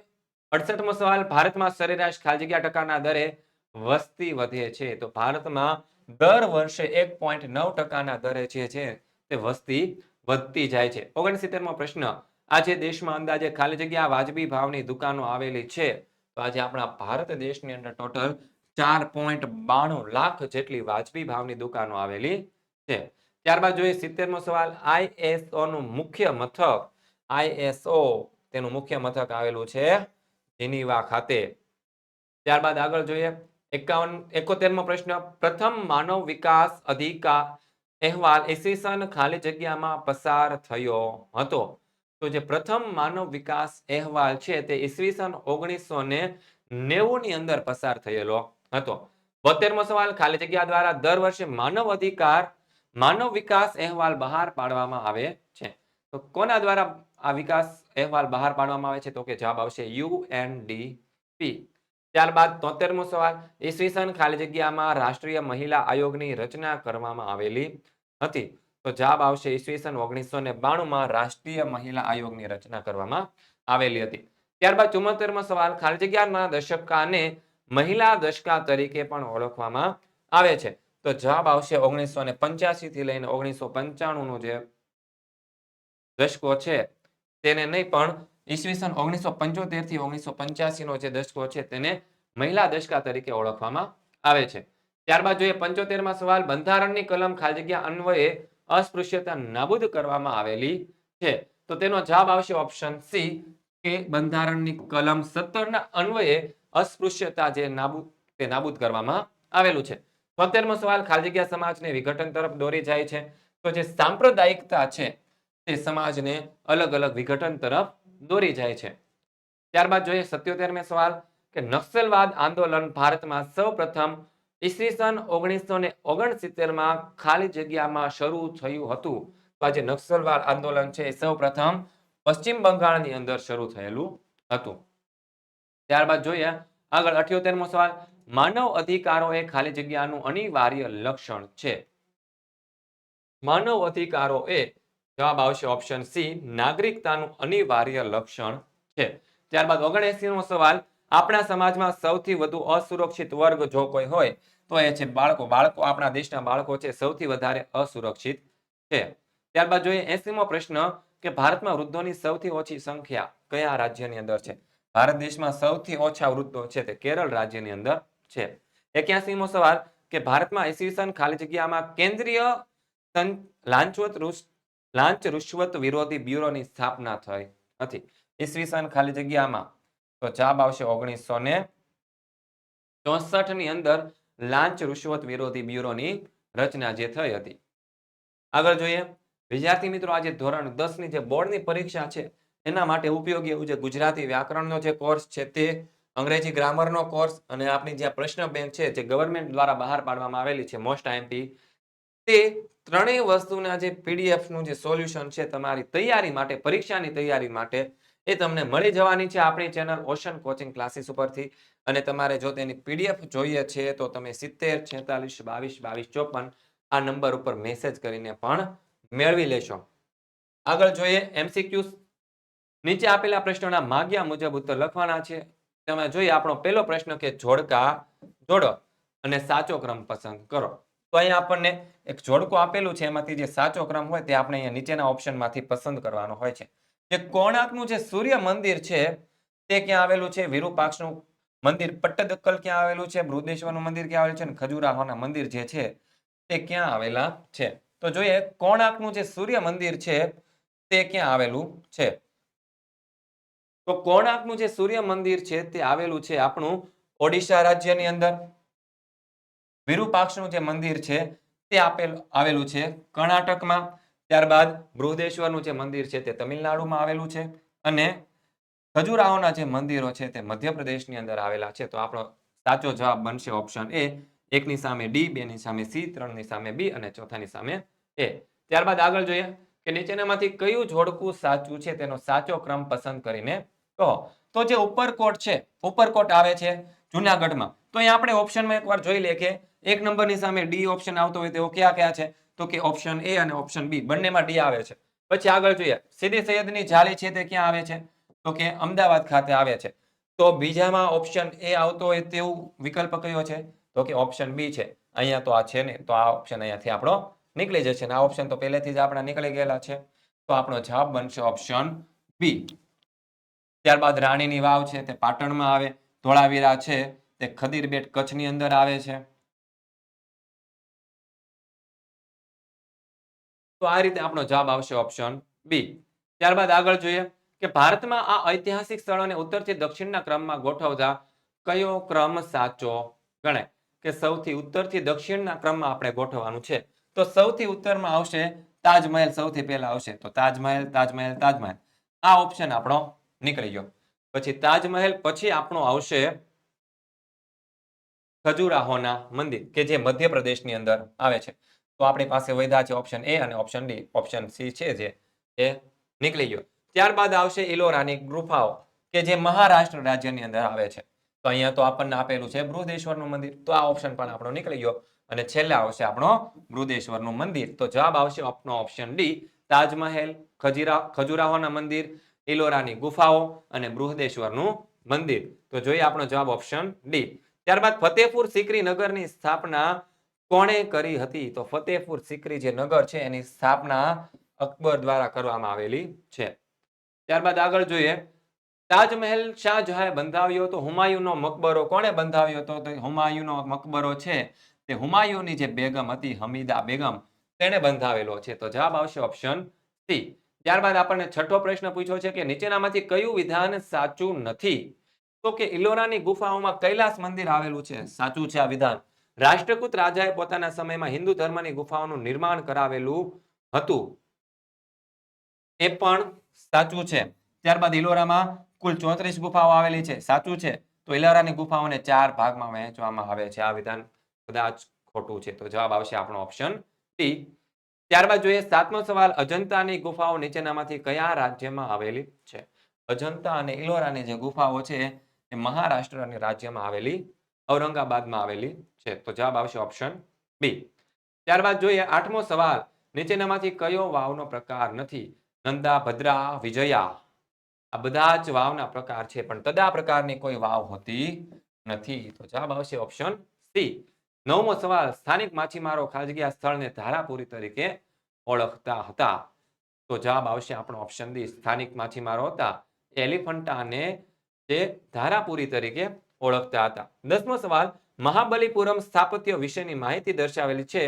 68મો સવાલ, ભારતમાં સરેરાશ ખાલી જગ્યા ટકાના દરે વસ્તી વધે છે. તો ભારતમાં દર વર્ષે 1.9% દરે જે છે તે વસ્તી વધતી જાય છે. 69મો પ્રશ્ન, આજે દેશમાં અંદાજે ખાલી જગ્યા વાજબી ભાવની દુકાનો આવેલી છે. તો આજે આપણા ભારત દેશની અંદર ટોટલ 4.92 લાખ જેટલી વાજબી ભાવની દુકાનો આવેલી છે. ત્યારબાદ જોઈએ 70મો સવાલ, આઈએસઓ નું મુખ્ય મથક, આઈએસઓ તેનું મુખ્ય મથક આવેલું છે જેનીવા ખાતે. ત્યારબાદ આગળ જોઈએ 71મો પ્રશ્ન, પ્રથમ માનવ વિકાસ અધિકાર અહેવાલ ઈસવીસન ખાલી જગ્યામાં પસાર થયો હતો. તો જે પ્રથમ માનવ વિકાસ અહેવાલ છે તે ઈસવીસન 1990 ની અંદર પસાર થયેલો હતો. 72મો સવાલ, ખાલી જગ્યા દ્વારા દર વર્ષે માનવ વિકાસ અહેવાલ બહાર પાડવામાં આવે છે. તો કોના દ્વારા આ વિકાસ અહેવાલ બહાર પાડવામાં આવે છે? તો કે જવાબ આવશે યુએનડીપી. ત્યારબાદ 73મો સવાલ, ઈસવીસન ખાલી જગ્યામાં રાષ્ટ્રીય મહિલા આયોગની રચના કરવામાં આવેલી હતી. તો જવાબ આવશે ઈસવીસન 1992માં રાષ્ટ્રીય મહિલા આયોગની રચના કરવામાં આવેલી હતી. ત્યારબાદ 74મો સવાલ, ખાલી જગ્યાના દશકાને મહિલા દશકા તરીકે પણ ઓળખવામાં આવે છે. તો જવાબ આવશે 1985 થી લઈને 1995 નો જે દશકો છે તેને નહીં પણ ઈસવીસન 1975 થી 1985 નો જે દશકો છે તેને મહિલા દશકા તરીકે ઓળખવામાં આવે છે. ત્યારબાદ જોઈએ 75મા સવાલ, બંધારણની કલમ ખાલી જગ્યા અન્વયે અસ્પૃશ્યતા નાબૂદ કરવામાં આવેલી છે. તો તેનો જવાબ આવશે ઓપ્શન સી કે બંધારણની કલમ 17 ના અન્વયે અસ્પૃશ્યતા જે નાબૂદ કરવામાં આવેલું છે. 73મો સવાલ, ખાલી જગ્યા સમાજને વિઘટન તરફ દોરી જાય છે. તો જે સાંપ્રદાયિકતા છે તે સમાજને અલગ અલગ વિઘટન તરફ દોરી જાય છે. ત્યારબાદ જોઈએ 77મો સવાલ કે નક્સલવાદ આંદોલન ભારતમાં સૌપ્રથમ ઈસવીસન 1969માં ખાલી જગ્યામાં શરૂ થયું હતું. તો આ જે નક્સલવાદ આંદોલન છે એ સૌપ્રથમ પશ્ચિમ બંગાળની અંદર શરૂ થયેલું હતું. ત્યારબાદ જોઈએ આગળ 78મો સવાલ, માનવ અધિકારો એ ખાલી જગ્યાનું અનિવાર્ય લક્ષણ છે. માનવ અધિકારો એ જવાબ આવશે ઓપ્શન સી નાગરિકતાનું અનિવાર્ય લક્ષણ છે. ત્યારબાદ 79મો સવાલ, આપણા સમાજમાં સૌથી વધુ અસુરક્ષિત વર્ગ જો કોઈ હોય તો એ છે બાળકો. આપણા દેશના બાળકો છે સૌથી વધારે અસુરક્ષિત છે. ત્યારબાદ જોઈએ 80મો પ્રશ્ન કે ભારતમાં વૃદ્ધોની સૌથી ઓછી સંખ્યા કયા રાજ્યની અંદર છે? ભારત દેશમાં સૌથી ઓછા વૃદ્ધો છે તે કેરળ રાજ્યની અંદર છે. 81મો સવાલ કે ભારતમાં ઈસવીસન ખાલી જગ્યામાં કેન્દ્રીય લાંચ રૂશ્વત વિરોધી બ્યુરોની સ્થાપના થઈ હતી. ઈસવીસન ખાલી જગ્યામાં તો જવાબ આવશે 1964 ની અંદર લાંચ રૂશ્વત વિરોધી બ્યુરોની રચના જે થઈ હતી. આગળ જોઈએ વિદ્યાર્થી મિત્રો, આજે ધોરણ 10 ની જે બોર્ડની પરીક્ષા છે એના માટે ઉપયોગી એવું જે ગુજરાતી વ્યાકરણનો જે કોર્સ છે તે, અંગ્રેજી ગ્રામરનો કોર્સ અને આપણી જે પ્રશ્ન બેંક છે જે ગવર્મેન્ટ દ્વારા બહાર પાડવામાં આવેલી છે મોસ્ટ આઈએમપી, તે ત્રણેય વસ્તુના જે પીડીએફ નું જે સોલ્યુશન છે તમારી તૈયારી માટે, પરીક્ષાની તૈયારી માટે એ તમને મળી જવાની છે આપણી ચેનલ ઓશન કોચિંગ ક્લાસીસ ઉપરથી. અને તમારે જો તેની પીડીએફ જોઈએ છે તો તમે 70 46 22 22 54 આ નંબર ઉપર મેસેજ કરીને પણ મેળવી લેશો. આગળ જોઈએ એમસીક્યુ, નીચે આપેલા પ્રશ્નોના માગ્યા મુજબ ઉત્તર લખવાના છે. તમે જોઈએ આપણો પહેલો પ્રશ્ન કે જોડકા જોડો અને સાચો ક્રમ પસંદ કરો. તો અહીંયા આપણને એક જોડકું આપેલું છે, એમાંથી જે સાચો ક્રમ હોય તે આપણે અહીંયા નીચેના ઓપ્શનમાંથી પસંદ કરવાનો હોય છે. જે કોણાર્કનું જે સૂર્ય મંદિર છે તે ક્યાં આવેલું છે? વિરુપાક્ષનું મંદિર પટ્ટદકલ ક્યાં આવેલું છે? બૃહદેશ્વરનું મંદિર ક્યાં આવેલું છે? અને ખજુરાહોના મંદિર જે છે તે ક્યાં આવેલા છે? તો જોઈએ કોણાર્કનું જે સૂર્ય મંદિર છે તે ક્યાં આવેલું છે? તો કોણાર્કનું જે સૂર્ય મંદિર છે તે આવેલું છે આપણું ઓડિશા રાજ્યની અંદર. વિરુપાક્ષનું જે મંદિર છે તે આવેલું છે કર્ણાટકમાં. ત્યારબાદ બૃહદેશ્વરનું જે મંદિર છે તે તમિલનાડુમાં આવેલું છે. અને ખજુરાહોના જે મંદિરો છે તે મધ્યપ્રદેશની અંદર આવેલા છે. તો આપણો સાચો જવાબ બનશે ઓપ્શન એ. 1 ની સામે ડી, 2 ની સામે સી, 3 ની સામે બી અને ચોથાની સામે એ. ત્યારબાદ આગળ જોઈએ કે નીચેનામાંથી કયું જોડકું સાચું છે તેનો સાચો ક્રમ પસંદ કરીને કહો. તો જે ઉપરકોટ છે, ઉપરકોટ આવે છે જુનાગઢમાં. તો અહીંયા આપણે ઓપ્શનમાં એકવાર જોઈ લઈએ કે 1 નંબરની સામે ડી ઓપ્શન આવતો હોય તેઓ કયા કયા છે? તો કે ઓપ્શન એ અને ઓપ્શન બી બંનેમાં ડી આવે છે. પછી આગળ જોઈએ સીદી સૈયદની જાળી છે તે ક્યાં આવે છે? તો કે અમદાવાદ ખાતે આવે છે. તો બીજામાં ઓપ્શન એ આવતો હોય તેવું વિકલ્પ કયો છે? તો કે ઓપ્શન બી છે. અહીંયા તો આ છે ને, તો આ ઓપ્શન અહીંયાથી આપણો નીકળી જશે ને આ ઓપ્શન તો પહેલેથી જ આપણા નીકળી ગયેલા છે. તો આપણો જવાબ બનશે ઓપ્શન બી. ત્યારબાદ રાણીની વાવ છે તે પાટણમાં આવે, ધોળાવીરા છે તે ખદીરબેટ કચ્છની અંદર આવે છે. તો આ રીતે આપણો જવાબ આવશે ઓપ્શન બી. ત્યારબાદ આગળ જોઈએ કે ભારતમાં આ ઐતિહાસિક સ્થળોને ઉત્તરથી દક્ષિણના ક્રમમાં ગોઠવતા કયો ક્રમ સાચો ગણાય? કે સૌથી ઉત્તરથી દક્ષિણના ક્રમમાં આપણે ગોઠવવાનું છે. તો સૌથી ઉત્તરમાં આવશે તાજમહેલ, સૌથી પહેલા આવશે. તો તાજમહેલ, તાજમહેલ, તાજમહેલ. આ ઓપ્શન આપણો નીકળી ગયો. પછી તાજમહેલ પછી આપણો આવશે ખજુરાહોના મંદિર કે જે મધ્યપ્રદેશની અંદર આવે છે. તો આપણી પાસે વધ્યા છે ઓપ્શન એ અને ઓપ્શન ડી. ઓપ્શન સી છે જે એ નીકળી ગયો. ત્યારબાદ આવશે ઇલોરાની ગુફાઓ કે જે મહારાષ્ટ્ર રાજ્યની અંદર આવે છે. તો અહીંયા તો આપણને આપેલું છે બૃહદેશ્વરનું મંદિર. તો આ ઓપ્શન પણ આપણો નીકળી ગયો. અને છેલ્લે આવશે આપણો બૃહદેશ્વરનું મંદિર. તો જવાબ આવશે આપણો ઓપ્શન ડી. તાજમહેલ, ખજુરાહોના મંદિર, ઇલોરાની ગુફાઓ અને બૃહદેશ્વરનું મંદિર. તો જોઈએ આપણો જવાબ ઓપ્શન ડી. ત્યારબાદ ફતેહપુર સિકરી નગરની સ્થાપના કોણે કરી હતી? તો ફતેહપુર સિકરી જે નગર છે એની સ્થાપના અકબર દ્વારા કરવામાં આવેલી છે. ત્યારબાદ આગળ જોઈએ તાજમહેલ શાહજહાએ બંધાવ્યો હતો. હુમાયુનો મકબરો કોણે બંધાવ્યો હતો? તો હુમાયુનો મકબરો છે તે હુમાયુની જે બેગમ હતી હમીદા બેગમ તેણે બંધાવેલો છે. તો જવાબ આવશે ઓપ્શન સી. ત્યારબાદ આપણને છઠ્ઠો પ્રશ્ન પૂછ્યો છે કે નીચેનામાંથી કયું વિધાન સાચું નથી? તો કે ઇલોરાની ગુફાઓમાં કૈલાસ મંદિર આવેલું છે. સાચું છે આ વિધાન. રાષ્ટ્રકૂટ રાજાએ પોતાના સમયમાં હિન્દુ ધર્મની ગુફાઓનું નિર્માણ કરાવેલું હતું. એ પણ સાચું છે. ત્યારબાદ ઇલોરામાં કુલ 34 ગુફાઓ આવેલી છે. સાચું છે. તો ઇલોરાની ગુફાઓને 4 ભાગમાં વહેંચવામાં આવે છે. આ વિધાન કદાચ ખોટું છે. તો જવાબ આવશે આપણો ઓપ્શન ડી. ત્યારબાદ જોઈએ 7મો સવાલ અજંતાની ગુફાઓ નીચેનામાંથી કયા રાજ્યમાં આવેલી છે? અજંતા અને ઇલોરાની જે ગુફાઓ છે એ મહારાષ્ટ્ર અને રાજ્યમાં આવેલી ઔરંગાબાદમાં આવેલી છે. તો જવાબ આવશે ઓપ્શન બી. ત્યારબાદ જોઈએ 8મો સવાલ નીચેનામાંથી કયો વાવનો પ્રકાર નથી? નંદા, ભદ્રા, વિજયા આ બધા જ વાવના પ્રકાર છે પણ તદા પ્રકારની કોઈ વાવ હોતી નથી. તો જવાબ આવશે ઓપ્શન સી. 9મો સવાલ સ્થાનિક માછીમારો ખાજગી સ્થળને ધારાપુરી તરીકે ઓળખતા હતા. તો જવાબ આવશે આપણો ઓપ્શન ડી. સ્થાનિક માછીમારો હતા એલિફન્ટાને જે ધારાપુરી તરીકે ઓળખતા હતા. 10મો સવાલ મહાબલીપુરમ સ્થાપત્ય વિશેની માહિતી દર્શાવેલી છે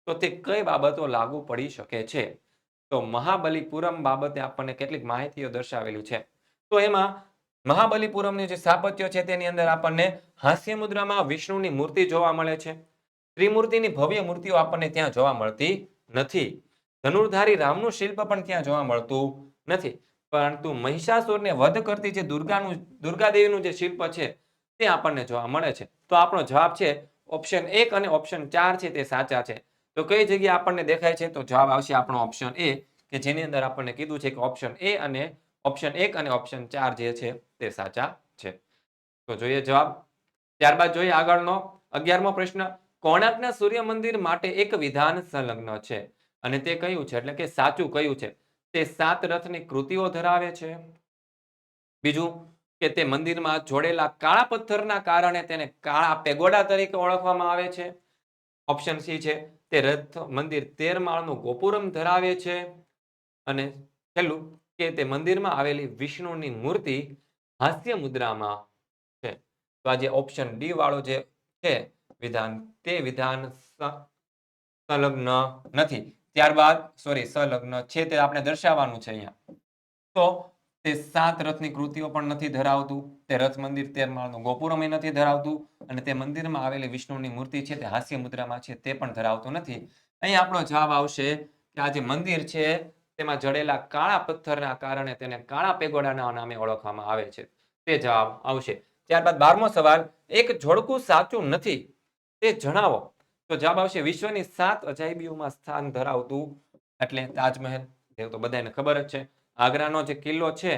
તો તે કઈ બાબતો લાગુ પડી શકે છે? તો મહાબલીપુરમ બાબતે આપણને કેટલીક માહિતીઓ દર્શાવેલી છે. તો એમાં મહાબલીપુરમનું જે સ્થાપત્ય છે તેની અંદર આપણને હાસ્ય મુદ્રામાં વિષ્ણુની મૂર્તિ જોવા મળે છે. ત્રિમૂર્તિની ભવ્ય મૂર્તિઓ આપણને ત્યાં જોવા મળતી નથી. ધનુર્ધારી રામનું શિલ્પ પણ ત્યાં જોવા મળતું નથી. પરંતુ મહિષાસુરને વધ કરતી જે દુર્ગા દેવીનું જે શિલ્પ છે તે આપણને જોવા મળે છે. તો આપણો જવાબ છે ઓપ્શન 1 અને ઓપ્શન 4 છે તે સાચા છે. તો કઈ જગ્યાએ આપણને દેખાય છે? તો જવાબ આવશે આપણો ઓપ્શન એ કે જેની અંદર આપણને કીધું છે કે ઓપ્શન એ અને ઓપ્શન 1 અને ઓપ્શન 4 જે છે તે સાચા છે. તો જોઈએ જવાબ. ત્યારબાદ જોઈએ આગળનો 11મો પ્રશ્ન કોણાર્કના સૂર્ય મંદિર માટે એક વિધાન સંલગ્ન છે અને તે કયું છે એટલે કે સાચું કયું છે? તે 7 રથની કૃતિઓ ધરાવે છે. બીજું કે તે મંદિરમાં જોડેલા કાળા પથ્થરના કારણે તેને કાળા પેગોડા તરીકે ઓળખવામાં આવે છે. ઓપ્શન સી છે તે રથ મંદિર 13 માળનું ગોપુરમ ધરાવે છે. અને છેલ્લું કે તે મંદિરમાં આવેલી વિષ્ણુની મૂર્તિ હાસ્ય મુદ્રામાં છે. તો આ જે ઓપ્શન ડી વાળો જે છે વિધાન તે વિધાન સંલગ્ન નથી. ત્યારબાદ સંલગ્ન છે તે આપણે દર્શાવવાનું છે અહીંયા. તો તે 7 રથની કૃતિઓ પણ નથી ધરાવતું. તે રથ મંદિર 13 માળનું ગોપુરમ નથી ધરાવતું અને તે મંદિરમાં આવેલી વિષ્ણુની મૂર્તિ છે તે હાસ્ય મુદ્રામાં છે તે પણ ધરાવતું નથી. અહીં આપણો જવાબ આવશે કે આ જે મંદિર છે તેમાં જડેલા કાળા પથ્થરના કારણે તેને કાળા પેગોડાના નામે ઓળખવામાં આવે છે. તે જવાબ આવશે. ત્યારબાદ 12મો સવાલ એક જોડકું સાચું નથી તે જણાવો. તો જવાબ આવશે વિશ્વની 7 અજાયબીઓમાં સ્થાન ધરાવતું એટલે તાજમહેલ એ તો બધાને ખબર જ છે. આગ્રાનો જે કિલ્લો છે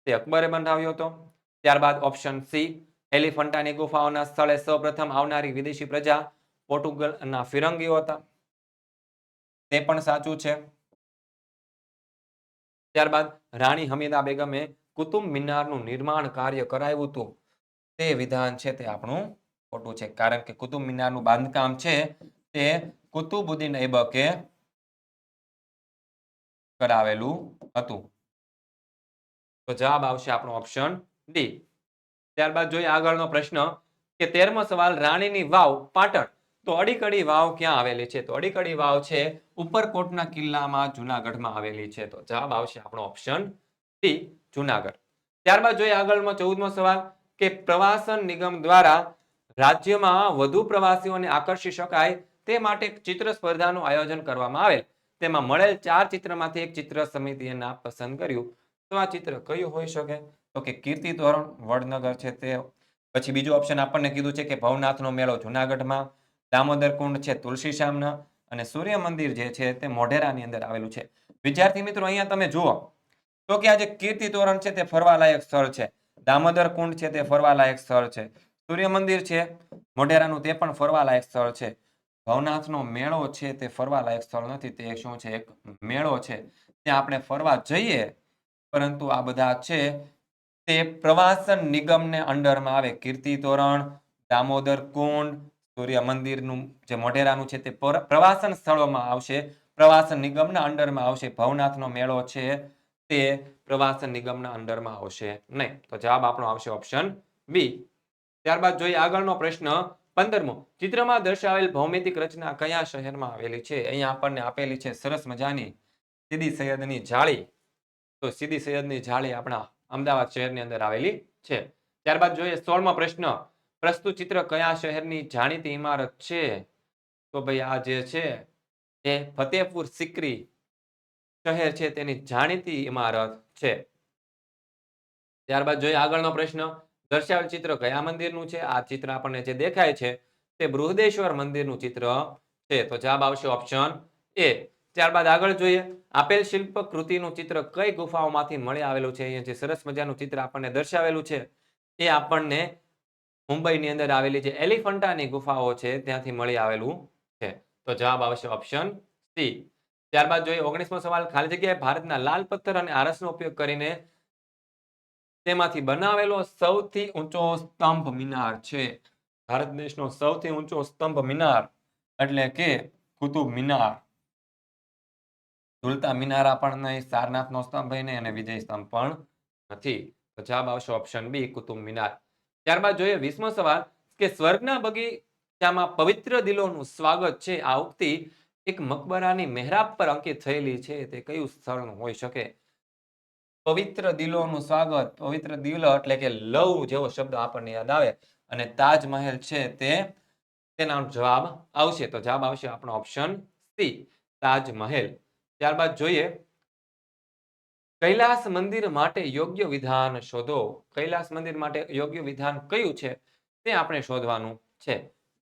તે અકબરે બંધાવ્યો હતો. ત્યારબાદ ઓપ્શન સી એલિફન્ટાની ગુફાઓના સ્થળે સૌપ્રથમ આવનારી વિદેશી પ્રજા પોર્ટુગલના ફિરંગીઓ હતા. તે પણ સાચું છે. ત્યારબાદ રાણી હમીદા બેગમે કુતુબ મિનારનું નિર્માણ કાર્ય કરાવ્યું હતું તે વિધાન છે તે આપણું ખોટું છે, કારણ કે કુતુબ મિનારનું બાંધકામ છે તે કુતુબુદ્દીન ઐબકે કરાવેલું હતું. તો જવાબ આવશે આપણો ઓપ્શન ડી. ત્યારબાદ જોઈએ આગળનો પ્રશ્ન કે 13મો સવાલ, રાણીની વાવ પાટણ. તો અડીકડી વાવ ક્યાં આવેલી છે? તો અડીકડી વાવ છે ઉપરકોટના કિલ્લામાં જુનાગઢમાં આવેલી છે. તો જવાબ આવશે આપણો ઓપ્શન ડી, જુનાગઢ. ત્યારબાદ જોઈએ આગળનો 14મો સવાલ કે પ્રવાસન નિગમ દ્વારા રાજ્યમાં વધુ પ્રવાસીઓને આકર્ષી શકાય તે માટે ચિત્ર સ્પર્ધાનું આયોજન કરવામાં આવેલ. તેમાં મળેલ 4 ચિત્રમાંથી એક ચિત્ર સમિતિએ નામ પસંદ કર્યું. તો આ ચિત્ર કયું હોઈ શકે? તો કે કીર્તિ તોરણ વડનગર છે તે. પછી બીજું ઓપ્શન આપણને કીધું છે કે ભવનાથનો મેળો જુનાગઢમાં, દામોદર કુંડ છે તુલસીશ્યામના, અને સૂર્ય મંદિર જે છે તે મોઢેરાની અંદર આવેલું છે. વિદ્યાર્થી મિત્રો અહીંયા તમે જુઓ તો કે આ જે કીર્તિ તોરણ છે તે ફરવાલાયક સ્થળ છે, દામોદર કુંડ છે તે ફરવાલાયક સ્થળ છે, સૂર્ય મંદિર છે મોઢેરાનું તે પણ ફરવાલાયક સ્થળ છે. ભવનાથનો મેળો છે તે ફરવાલાયક સ્થળ નથી, તે શું છે? એક મેળો છે. ત્યાં આપણે ફરવા જઈએ, પરંતુ આ બધા છે તે પ્રવાસન નિગમને અંડરમાં આવે. કીર્તિ તોરણ, દામોદર કુંડ, સૂર્ય મંદિરનું જે મોઢેરાનું છે તે પ્રવાસન સ્થળોમાં આવશે, પ્રવાસન નિગમના અંડરમાં આવશે. ભવનાથનો મેળો છે તે પ્રવાસન નિગમના અંડરમાં આવશે નહીં. તો જવાબ આપણો આવશે ઓપ્શન બી. ત્યારબાદ જોઈએ આગળનો પ્રશ્ન 15મો, ચિત્રમાં દર્શાવેલ ભૌમિતિક રચના કયા શહેરમાં આવેલી છે? અહીંયા આપણને આપેલી છે સરસ મજાની સીદી સૈયદની જાળી. તો સીદી સૈયદની જાળી આપણા અમદાવાદ શહેરની અંદર આવેલી છે. ત્યારબાદ જોઈએ 16મો પ્રશ્ન, પ્રસ્તુત ચિત્ર કયા શહેરની જાણીતી ઇમારત છે? તો ભાઈ આ જે છે એ ફતેહપુર સિકરી શહેર છે તેની જાણીતી ઇમારત છે. ત્યારબાદ જોઈએ આગળનો પ્રશ્ન, દર્શાવેલ ચિત્ર કયા મંદિરનું છે? આ ચિત્ર આપણને જે દેખાય છે તે બૃહદેશ્વર મંદિરનું ચિત્ર છે. તો જવાબ આવશે ઓપ્શન એ. ત્યારબાદ આગળ જોઈએ, આપેલ શિલ્પ કૃતિનું ચિત્ર કઈ ગુફાઓમાંથી મળી આવેલું છે? અહીંયા જે સરસ મજાનું ચિત્ર આપણને દર્શાવેલું છે એ આપણને મુંબઈની અંદર આવેલી જે એલિફન્ટાની ગુફાઓ છે ત્યાંથી મળી આવેલું છે. તો જવાબ આવશે ઓપ્શન સી. ત્યારબાદ જોઈએ 19મો સવાલ, ખાલી જગ્યાએ ભારતના લાલ પથ્થર અને આરસનો ઉપયોગ કરીને તેમાંથી બનાવેલો સૌથી ઊંચો સ્તંભ મિનાર છે. ભારત દેશનો સૌથી ઊંચો સ્તંભ મિનાર એટલે કે કુતુબ મિનાર. ઝુલતા મિનારા પણ નહીં, સારનાથનો સ્તંભ નહીં અને વિજય સ્તંભ પણ નથી. તો જવાબ આવશે ઓપ્શન બી, કુતુબ મિનાર. ત્યારબાદ જોઈએ 20મો સવાલ કે સ્વર્ગના બગીચામાં પવિત્ર દિલોનું સ્વાગત છે આ ઉક્તિ એક મકબરાની મહેરાબ પર અંકિત થયેલી છે. તે કયું સ્થળ હોઈ શકે? પવિત્ર દિલોનું સ્વાગત, પવિત્ર દિલ એટલે કે લવ જેવો શબ્દ આપણને યાદ આવે અને તાજમહેલ છે તે તેનો જવાબ આવશે. તો જવાબ આવશે આપણો ઓપ્શન સી, તાજમહેલ. ત્યારબાદ જોઈએ કૈલાસ મંદિર માટે યોગ્ય વિધાન શોધો. કૈલાસ મંદિર માટે યોગ્ય વિધાન કયું છે તે આપણે શોધવાનું છે.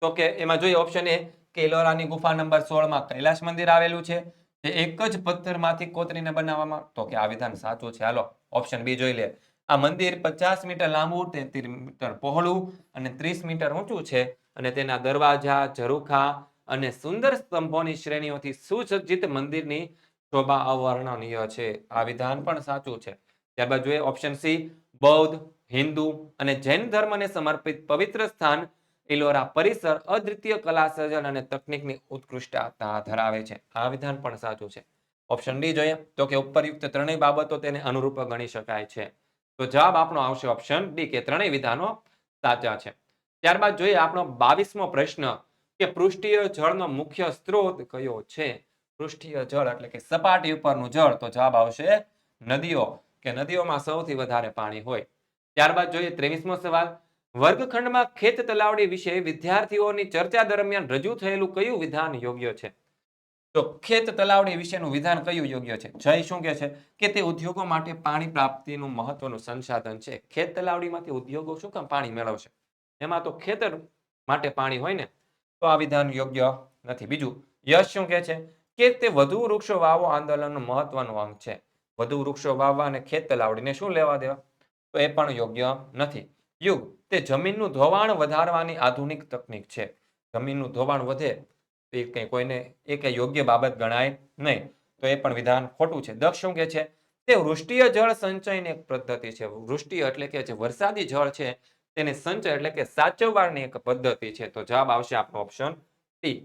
તો કે એમાં જોઈએ ઓપ્શન એ કે ઇલોરાની ગુફા નંબર 16માં કૈલાસ મંદિર આવેલું છે, જે એક જ પથ્થરમાંથી કોતરીને બનાવવામાં. તો કે આ વિધાન સાચું છે. હાલો ઓપ્શન બી જોઈ લે. આ મંદિર 50 મીટર લાંબુ, 33 મીટર પહોળું અને 30 મીટર ઊંચું છે અને તેના દરવાજા, ઝરૂખા અને સુંદર સ્તંભોની શ્રેણીઓથી સુસજ્જિત મંદિરની શોભા અવર્ણનીય છે. આ વિધાન પણ સાચું છે. ત્યારબાદ જોઈએ ઓપ્શન સી, બૌદ્ધ, હિન્દુ અને જૈન ધર્મને સમર્પિત પવિત્ર સ્થાન ઇલોરા પરિસર અદ્વિતીય કલા સર્જન અને તકનીકની ઉત્કૃષ્ટતા ધરાવે છે. આ વિધાન પણ સાચું છે. ઓપ્શન ડી જોઈએ તો કે ઉપરયુક્ત ત્રણેય બાબતો તેને અનુરૂપ ગણી શકાય છે. તો જવાબ આપણો આવશે ઓપ્શન ડી કે ત્રણેય વિધાનો સાચા છે. ત્યારબાદ જોઈએ આપણો 22મો પ્રશ્ન કે પૃષ્ઠીય જળનો મુખ્ય સ્ત્રોત કયો છે? પૃષ્ઠીય જળ એટલે કે સપાટી ઉપરનું જળ. તો જવાબ આવશે નદીઓ, કે નદીઓમાં સૌથી વધારે પાણી હોય. ત્યારબાદ જોઈએ 23મો સવાલ, વર્ગખંડમાં ખેત તલાવડી વિશે વિદ્યાર્થીઓની ચર્ચા દરમિયાન રજૂ થયેલું કયું વિધાન યોગ્ય છે? તો ખેત તલાવડી વિશેનું વિધાન કયું યોગ્ય છે? જય શું કહે છે કે તે ઉદ્યોગો માટે પાણી પ્રાપ્તિનું મહત્વનું સંસાધન છે. ખેત તલાવડીમાંથી ઉદ્યોગો શું કામ પાણી મેળવશે? એમાં તો ખેતર માટે પાણી હોય ને. તો આ વિધાન યોગ્ય નથી. બીજું યશ શું કહે છે કે તે વધુ વૃક્ષો વાવો આંદોલનનું મહત્વનું અંગ છે. વધુ વૃક્ષો વાવવા અને ખેત તલાવડીને શું લેવા દેવા? તો એ પણ યોગ્ય નથી. યુગ, તે જમીનનું ધોવાણ વધારવાની આધુનિક તકનીક છે. જમીનનું ધોવાણ વધે એ કંઈ કોઈને એ કંઈ યોગ્ય બાબત ગણાય નહીં. તો એ પણ વિધાન ખોટું છે. દક્ષ શું કહે છે તે વૃષ્ટિય જળ સંચયની એક પદ્ધતિ છે. વૃષ્ટિ એટલે કે જે વરસાદી જળ છે તેને સંચય એટલે કે સાચવવાની એક પદ્ધતિ છે. તો જવાબ આવશે આપણો ઓપ્શન ડી.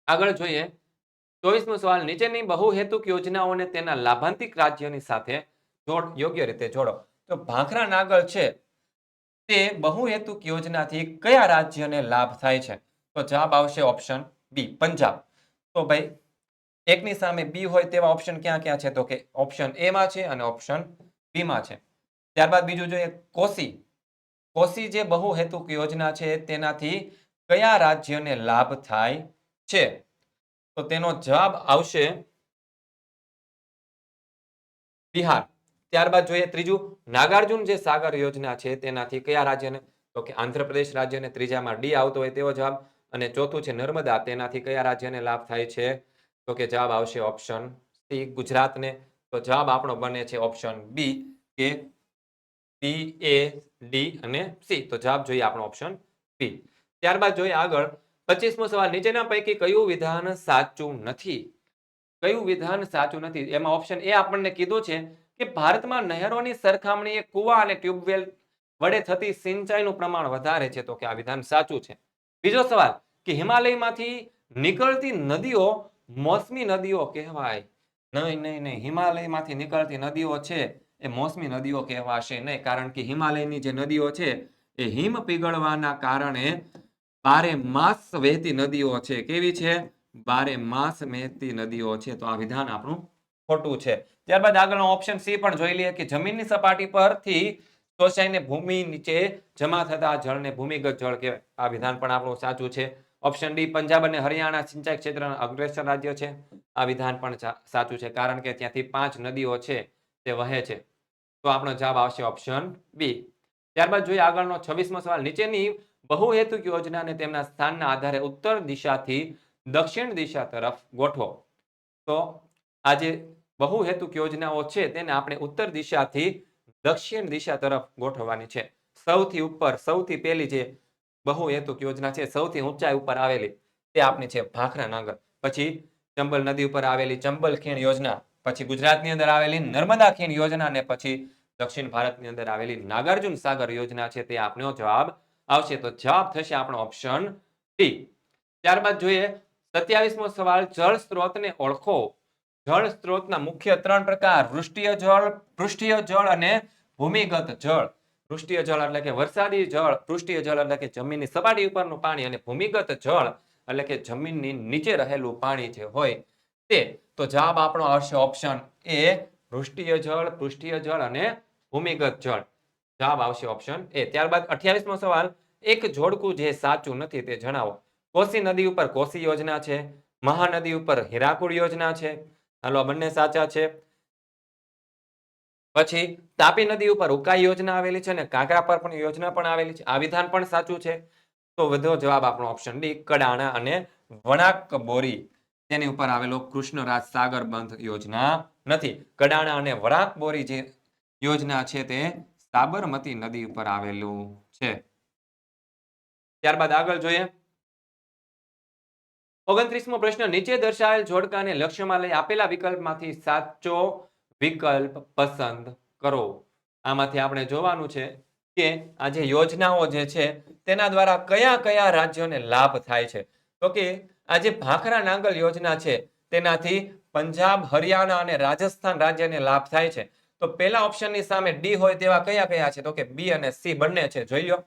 આગળ જોઈએ 24મો સવાલ, નીચેની બહુહેતુક યોજનાઓને તેના લાભાંતિક રાજ્યની સાથે યોગ્ય રીતે જોડો. તો ભાખરા નાગર છે તે બહુહેતુક યોજનાથી કયા રાજ્યને લાભ થાય છે? તો જવાબ આવશે ઓપ્શન બી, પંજાબ. તો ભાઈ એકની સામે બી હોય તેવા ઓપ્શન ક્યાં ક્યાં છે? તો કે ઓપ્શન એ માં છે અને ઓપ્શન બી માં છે. ત્યારબાદ બીજું જોઈએ કોસી. કોસી જે બહુહેતુક યોજના છે તેનાથી કયા રાજ્યને લાભ થાય છે? તો તેનો જવાબ આવશે બિહાર. ત્યારબાદ જોઈએ ત્રીજું, નાગાર્જુન જે સાગર યોજના છે તેનાથી કયા રાજ્યને? તો કે આંધ્રપ્રદેશ રાજ્યને. ત્રીજામાં ડી આવતો હોય તેવો જવાબ. અને ચોથું છે નર્મદા, તેનાથી કયા રાજ્યને લાભ થાય છે? તો કે જવાબ આવશે ઓપ્શન સી, ગુજરાતને. તો જવાબ આપણો બને છે ઓપ્શન બી, કે બી, એ, ડી અને સી. તો જવાબ જોઈએ આપણો ઓપ્શન બી. ત્યારબાદ જોઈએ આગળ 25મો સવાલ, નીચેના પૈકી કયું વિધાન સાચું નથી? કયું વિધાન સાચું નથી? એમાં ઓપ્શન એ આપણને કીધું છે કે ભારતમાં નહેરોની સરખામણીએ કુવા અને ટ્યુબવેલ વડે થતી સિંચાઈનું પ્રમાણ વધારે છે. તો કે આ વિધાન સાચું છે. બીજો સવાલ કે હિમાલયમાંથી નીકળતી નદીઓ મોસમી નદીઓ કહેવાય. નહીં નહીં નહીં, હિમાલયમાંથી નીકળતી નદીઓ છે એ મોસમી નદીઓ કહેવાશે નહીં, કારણ કે હિમાલયની જે નદીઓ છે એ હિમ પીગળવાના કારણે બારે માસ વહેતી નદીઓ છે. કેવી છે? બારે માસ વહેતી નદીઓ છે. તો આ વિધાન આપણું ખોટું છે. ત્યારબાદ આગળનો ઓપ્શન સી પણ જોઈ લઈએ કે જમીનની સપાટી પરથી શોષાઈને ભૂમિ નીચે જમા થતા જળને ભૂમિગત જળ કહેવાય. આ વિધાન પણ આપણું સાચું છે. ઓપ્શન ડી, પંજાબ અને હરિયાણા સિંચાઈ ક્ષેત્રના અગ્રેસર રાજ્ય છે. આ વિધાન પણ સાચું છે, કારણ કે ત્યાંથી 5 નદીઓ છે તે વહે છે. તો આપણો જવાબ આવશે ઓપ્શન બી. ત્યારબાદ જોઈએ આગળનો 26મો સવાલ, નીચેની બહુહેતુક યોજનાને તેમના સ્થાનના આધારે ઉત્તર દિશાથી દક્ષિણ દિશા તરફ ગોઠવો. તો આ જે બહુહેતુક યોજનાઓ છે તેને આપણે ઉત્તર દિશાથી દક્ષિણ દિશા તરફ ગોઠવવાની છે. સૌથી ઉપર સૌથી પહેલી જે બહુહેતુક યોજના છે સૌથી ઊંચાઈ ઉપર આવેલી તે આપણી છે ભાખરા નાગર. પછી ચંબલ નદી ઉપર આવેલી ચંબલ ખીણ યોજના, પછી ગુજરાતની અંદર આવેલી નર્મદા ખીણ યોજના, અને પછી દક્ષિણ ભારતની અંદર આવેલી નાગાર્જુન સાગર યોજના છે તે આપણો જવાબ આવશે. તો જવાબ થશે આપણો ઓપ્શન ડી. ત્યારબાદ જોઈએ 27મો સવાલ, જળ સ્ત્રોતને ઓળખો. જળ સ્ત્રોતના મુખ્ય 3 પ્રકાર: વૃષ્ટિય જળ, પૃષ્ઠીય જળ અને ભૂમિગત જળ. વૃષ્ટિય જળ એટલે કે વરસાદી જળ, પૃષ્ઠીય જળ એટલે કે જમીનની સપાટી ઉપરનું પાણી, અને ભૂમિગત જળ એટલે કે જમીનની નીચે રહેલું પાણી જે હોય તે. તો જવાબ આપણો આવશે ઓપ્શન એ, વૃષ્ટિય જળ, પૃષ્ઠીય જળ અને ભૂમિગત જળ. જવાબ આવશે ઓપ્શન એ. ત્યારબાદ 28મો સવાલ, એક જોડકું જે સાચું નથી તે જણાવો. કોસી નદી ઉપર કોસી યોજના છે, મહાનદી ઉપર હીરાકુડ યોજના છે. હાલો, બંને સાચા છે. પછી તાપી નદી ઉપર ઉકાઈ યોજના આવેલી છે અને કાંકરા પર પણ યોજના પણ આવેલી છે. આ વિધાન પણ સાચું છે. તો વધુ જવાબ આપણો ઓપ્શન ડી, કડાણા અને વણાક બોરી તેની ઉપર આવેલો કૃષ્ણરાજ સાગર બંધ યોજના નથી. કડાણા અને વણાક બોરી જે યોજના છે તે સાબરમતી નદી ઉપર આવેલું છે. ત્યારબાદ આગળ જોઈએ 29મો પ્રશ્ન, નીચે દર્શાવેલ જોડકાને લક્ષ્યમાં લઈ આપેલા વિકલ્પમાંથી સાચો વિકલ્પ પસંદ કરો. આમાંથી આપણે જોવાનું છે કે આ જે યોજનાઓ જે છે તેના દ્વારા કયા કયા રાજ્યોને લાભ થાય છે. તો કે આ જે ભાખરા નાંગલ યોજના છે તેનાથી પંજાબ, હરિયાણા અને રાજસ્થાન રાજ્યને લાભ થાય છે. તો પહેલા ઓપ્શનની સામે ડી હોય તેવા કયા કયા છે? તો કે બી અને સી બંને છે, જોઈ લો.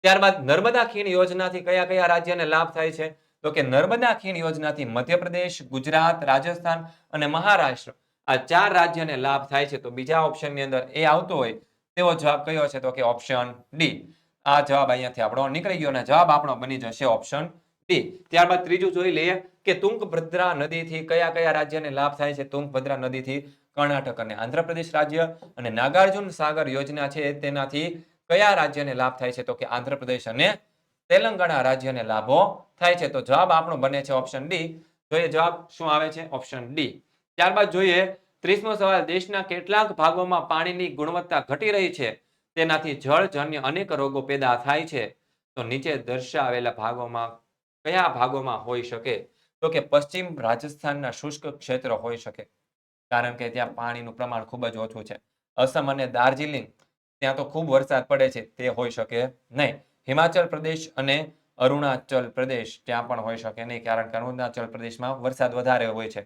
ત્યારબાદ નર્મદા ખીણ યોજનાથી કયા કયા રાજ્યને લાભ થાય છે? તો કે નર્મદા ખીણ યોજનાથી મધ્યપ્રદેશ, ગુજરાત, રાજસ્થાન અને મહારાષ્ટ્ર આ 4 રાજ્યને લાભ થાય છે. તો બીજા ઓપ્શનની અંદર એ આવતો હોય તેવો જવાબ કયો છે? તો કે ઓપ્શન ડી. આ જવાબ અહીંયાથી આપણો નીકળી ગયો અને જવાબ આપણો બની જશે ઓપ્શન ડી. ત્યારબાદ ત્રીજું જોઈ લઈએ કે તુંગભદ્રા નદીથી કયા કયા રાજ્યને લાભ થાય છે? તુંગભદ્રા નદીથી કર્ણાટક અને આંધ્રપ્રદેશ રાજ્ય, અને નાગાર્જુન સાગર યોજના છે તેનાથી કયા રાજ્યને લાભ થાય છે? તો કે આંધ્રપ્રદેશ અને તેલંગાણા રાજ્યને લાભો થાય છે. તો જવાબ આપણો બને છે ઓપ્શન ડી. જોઈએ જવાબ શું આવે છે? Option D. ત્યારબાદ જોઈએ 30મો સવાલ, દેશના કેટલાક ભાગોમાં પાણીની ગુણવત્તા ઘટી રહી છે, તેનાથી જળજન્ય અનેક રોગો પેદા થાય છે. તો નીચે દર્શાવેલા ભાગોમાં કયા ભાગોમાં હોઈ શકે? તો કે પશ્ચિમ રાજસ્થાનના શુષ્ક ક્ષેત્ર હોઈ શકે, કારણ કે ત્યાં પાણીનું પ્રમાણ ખૂબ જ ઓછું છે. અસમ અને દાર્જિલિંગ ત્યાં તો ખૂબ વરસાદ પડે છે, તે હોઈ શકે નહીં. હિમાચલ પ્રદેશ અને અરુણાચલ પ્રદેશ ત્યાં પણ હોઈ શકે નહીં, કારણ કે અરુણાચલ પ્રદેશમાં વરસાદ વધારે હોય છે.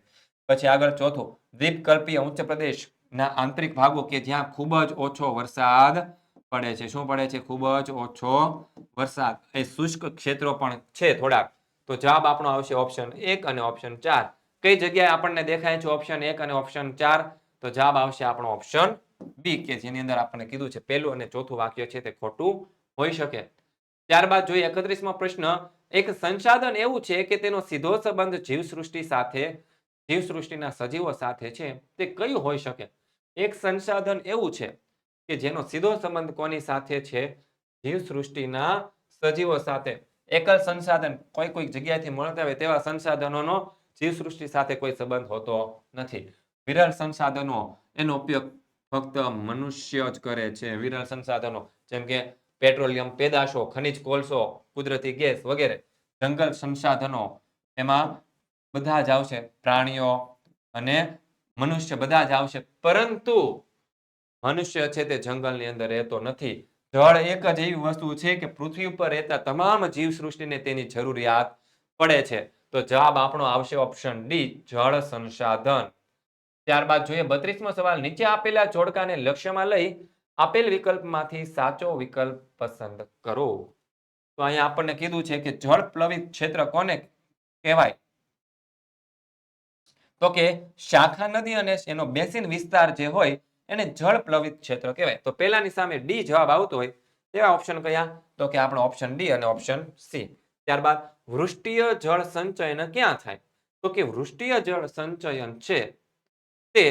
પછી આગળ ચોથું, દ્વીપકલ્પીય ઉચ્ચ પ્રદેશના આંતરિક ભાગો કે જ્યાં ખૂબ જ ઓછો વરસાદ પડે છે. શું પડે છે? ખૂબ જ ઓછો વરસાદ. એ શુષ્ક ક્ષેત્રો પણ છે થોડાક. તો જવાબ આપણો આવશે ઓપ્શન 1 અને ઓપ્શન 4. કઈ જગ્યાએ આપણને દેખાય છે ઓપ્શન 1 અને ઓપ્શન 4? તો જવાબ આવશે આપણો ઓપ્શન બી, કે જેની અંદર આપણને કીધું છે પહેલું અને ચોથું વાક્ય છે તે ખોટું હોઈ શકે. ત્યારબાદ જોઈએ 31મો પ્રશ્ન. એક સંસાધન એવું છે કે તેનો સીધો સંબંધ જીવસૃષ્ટિ સાથે, જીવસૃષ્ટિના સજીવો સાથે છે, તે કયું હોઈ શકે? એક સંસાધન એવું છે કે જેનો સીધો સંબંધ કોની સાથે છે? જીવસૃષ્ટિના સજીવો સાથે. એકલ સંસાધન કોઈ જગ્યાએથી મળતા હોય તેવા સંસાધનોનો જીવસૃષ્ટિ સાથે કોઈ સંબંધ હોતો નથી. વિરલ સંસાધનો એનો ઉપયોગ ફક્ત મનુષ્ય જ કરે છે. વિરલ સંસાધનો જેમ કે પેટ્રોલિયમ પેદાશો, ખનિજ કોલસો, કુદરતી ગેસ વગેરે. જંગલ સંસાધનો એમાં બધા જ આવશે, પ્રાણીઓ અને મનુષ્ય બધા જ આવશે, પરંતુ મનુષ્ય છે તે જંગલની અંદર રહેતો નથી. જળ એક જ એવી વસ્તુ છે કે પૃથ્વી ઉપર રહેતા તમામ જીવસૃષ્ટિને તેની જરૂરિયાત પડે છે. તો જવાબ આપણો આવશે ઓપ્શન ડી, જળ સંસાધન. ત્યારબાદ જોઈએ 32મો સવાલ. નીચે આપેલા જોડકાને લક્ષ્યમાં લઈ આપેલ વિકલ્પમાંથી સાચો વિકલ્પ પસંદ કરો. તો અહીંયા આપણને કીધું છે કે જળ પ્લવિત ક્ષેત્ર કોને કહેવાય? તો કે શાખા નદી અને એનો બેસિન વિસ્તાર જે હોય એને જળ પ્લવિત ક્ષેત્ર કહેવાય. તો પહેલાની સામે ડી જવાબ આવતો હોય તેવા ઓપ્શન કયા? તો કે આપણો ઓપ્શન ડી અને ઓપ્શન સી. ત્યારબાદ વૃષ્ટિય જળ સંચયન ક્યાં થાય? તો કે વૃષ્ટિય જળ સંચયન છે તે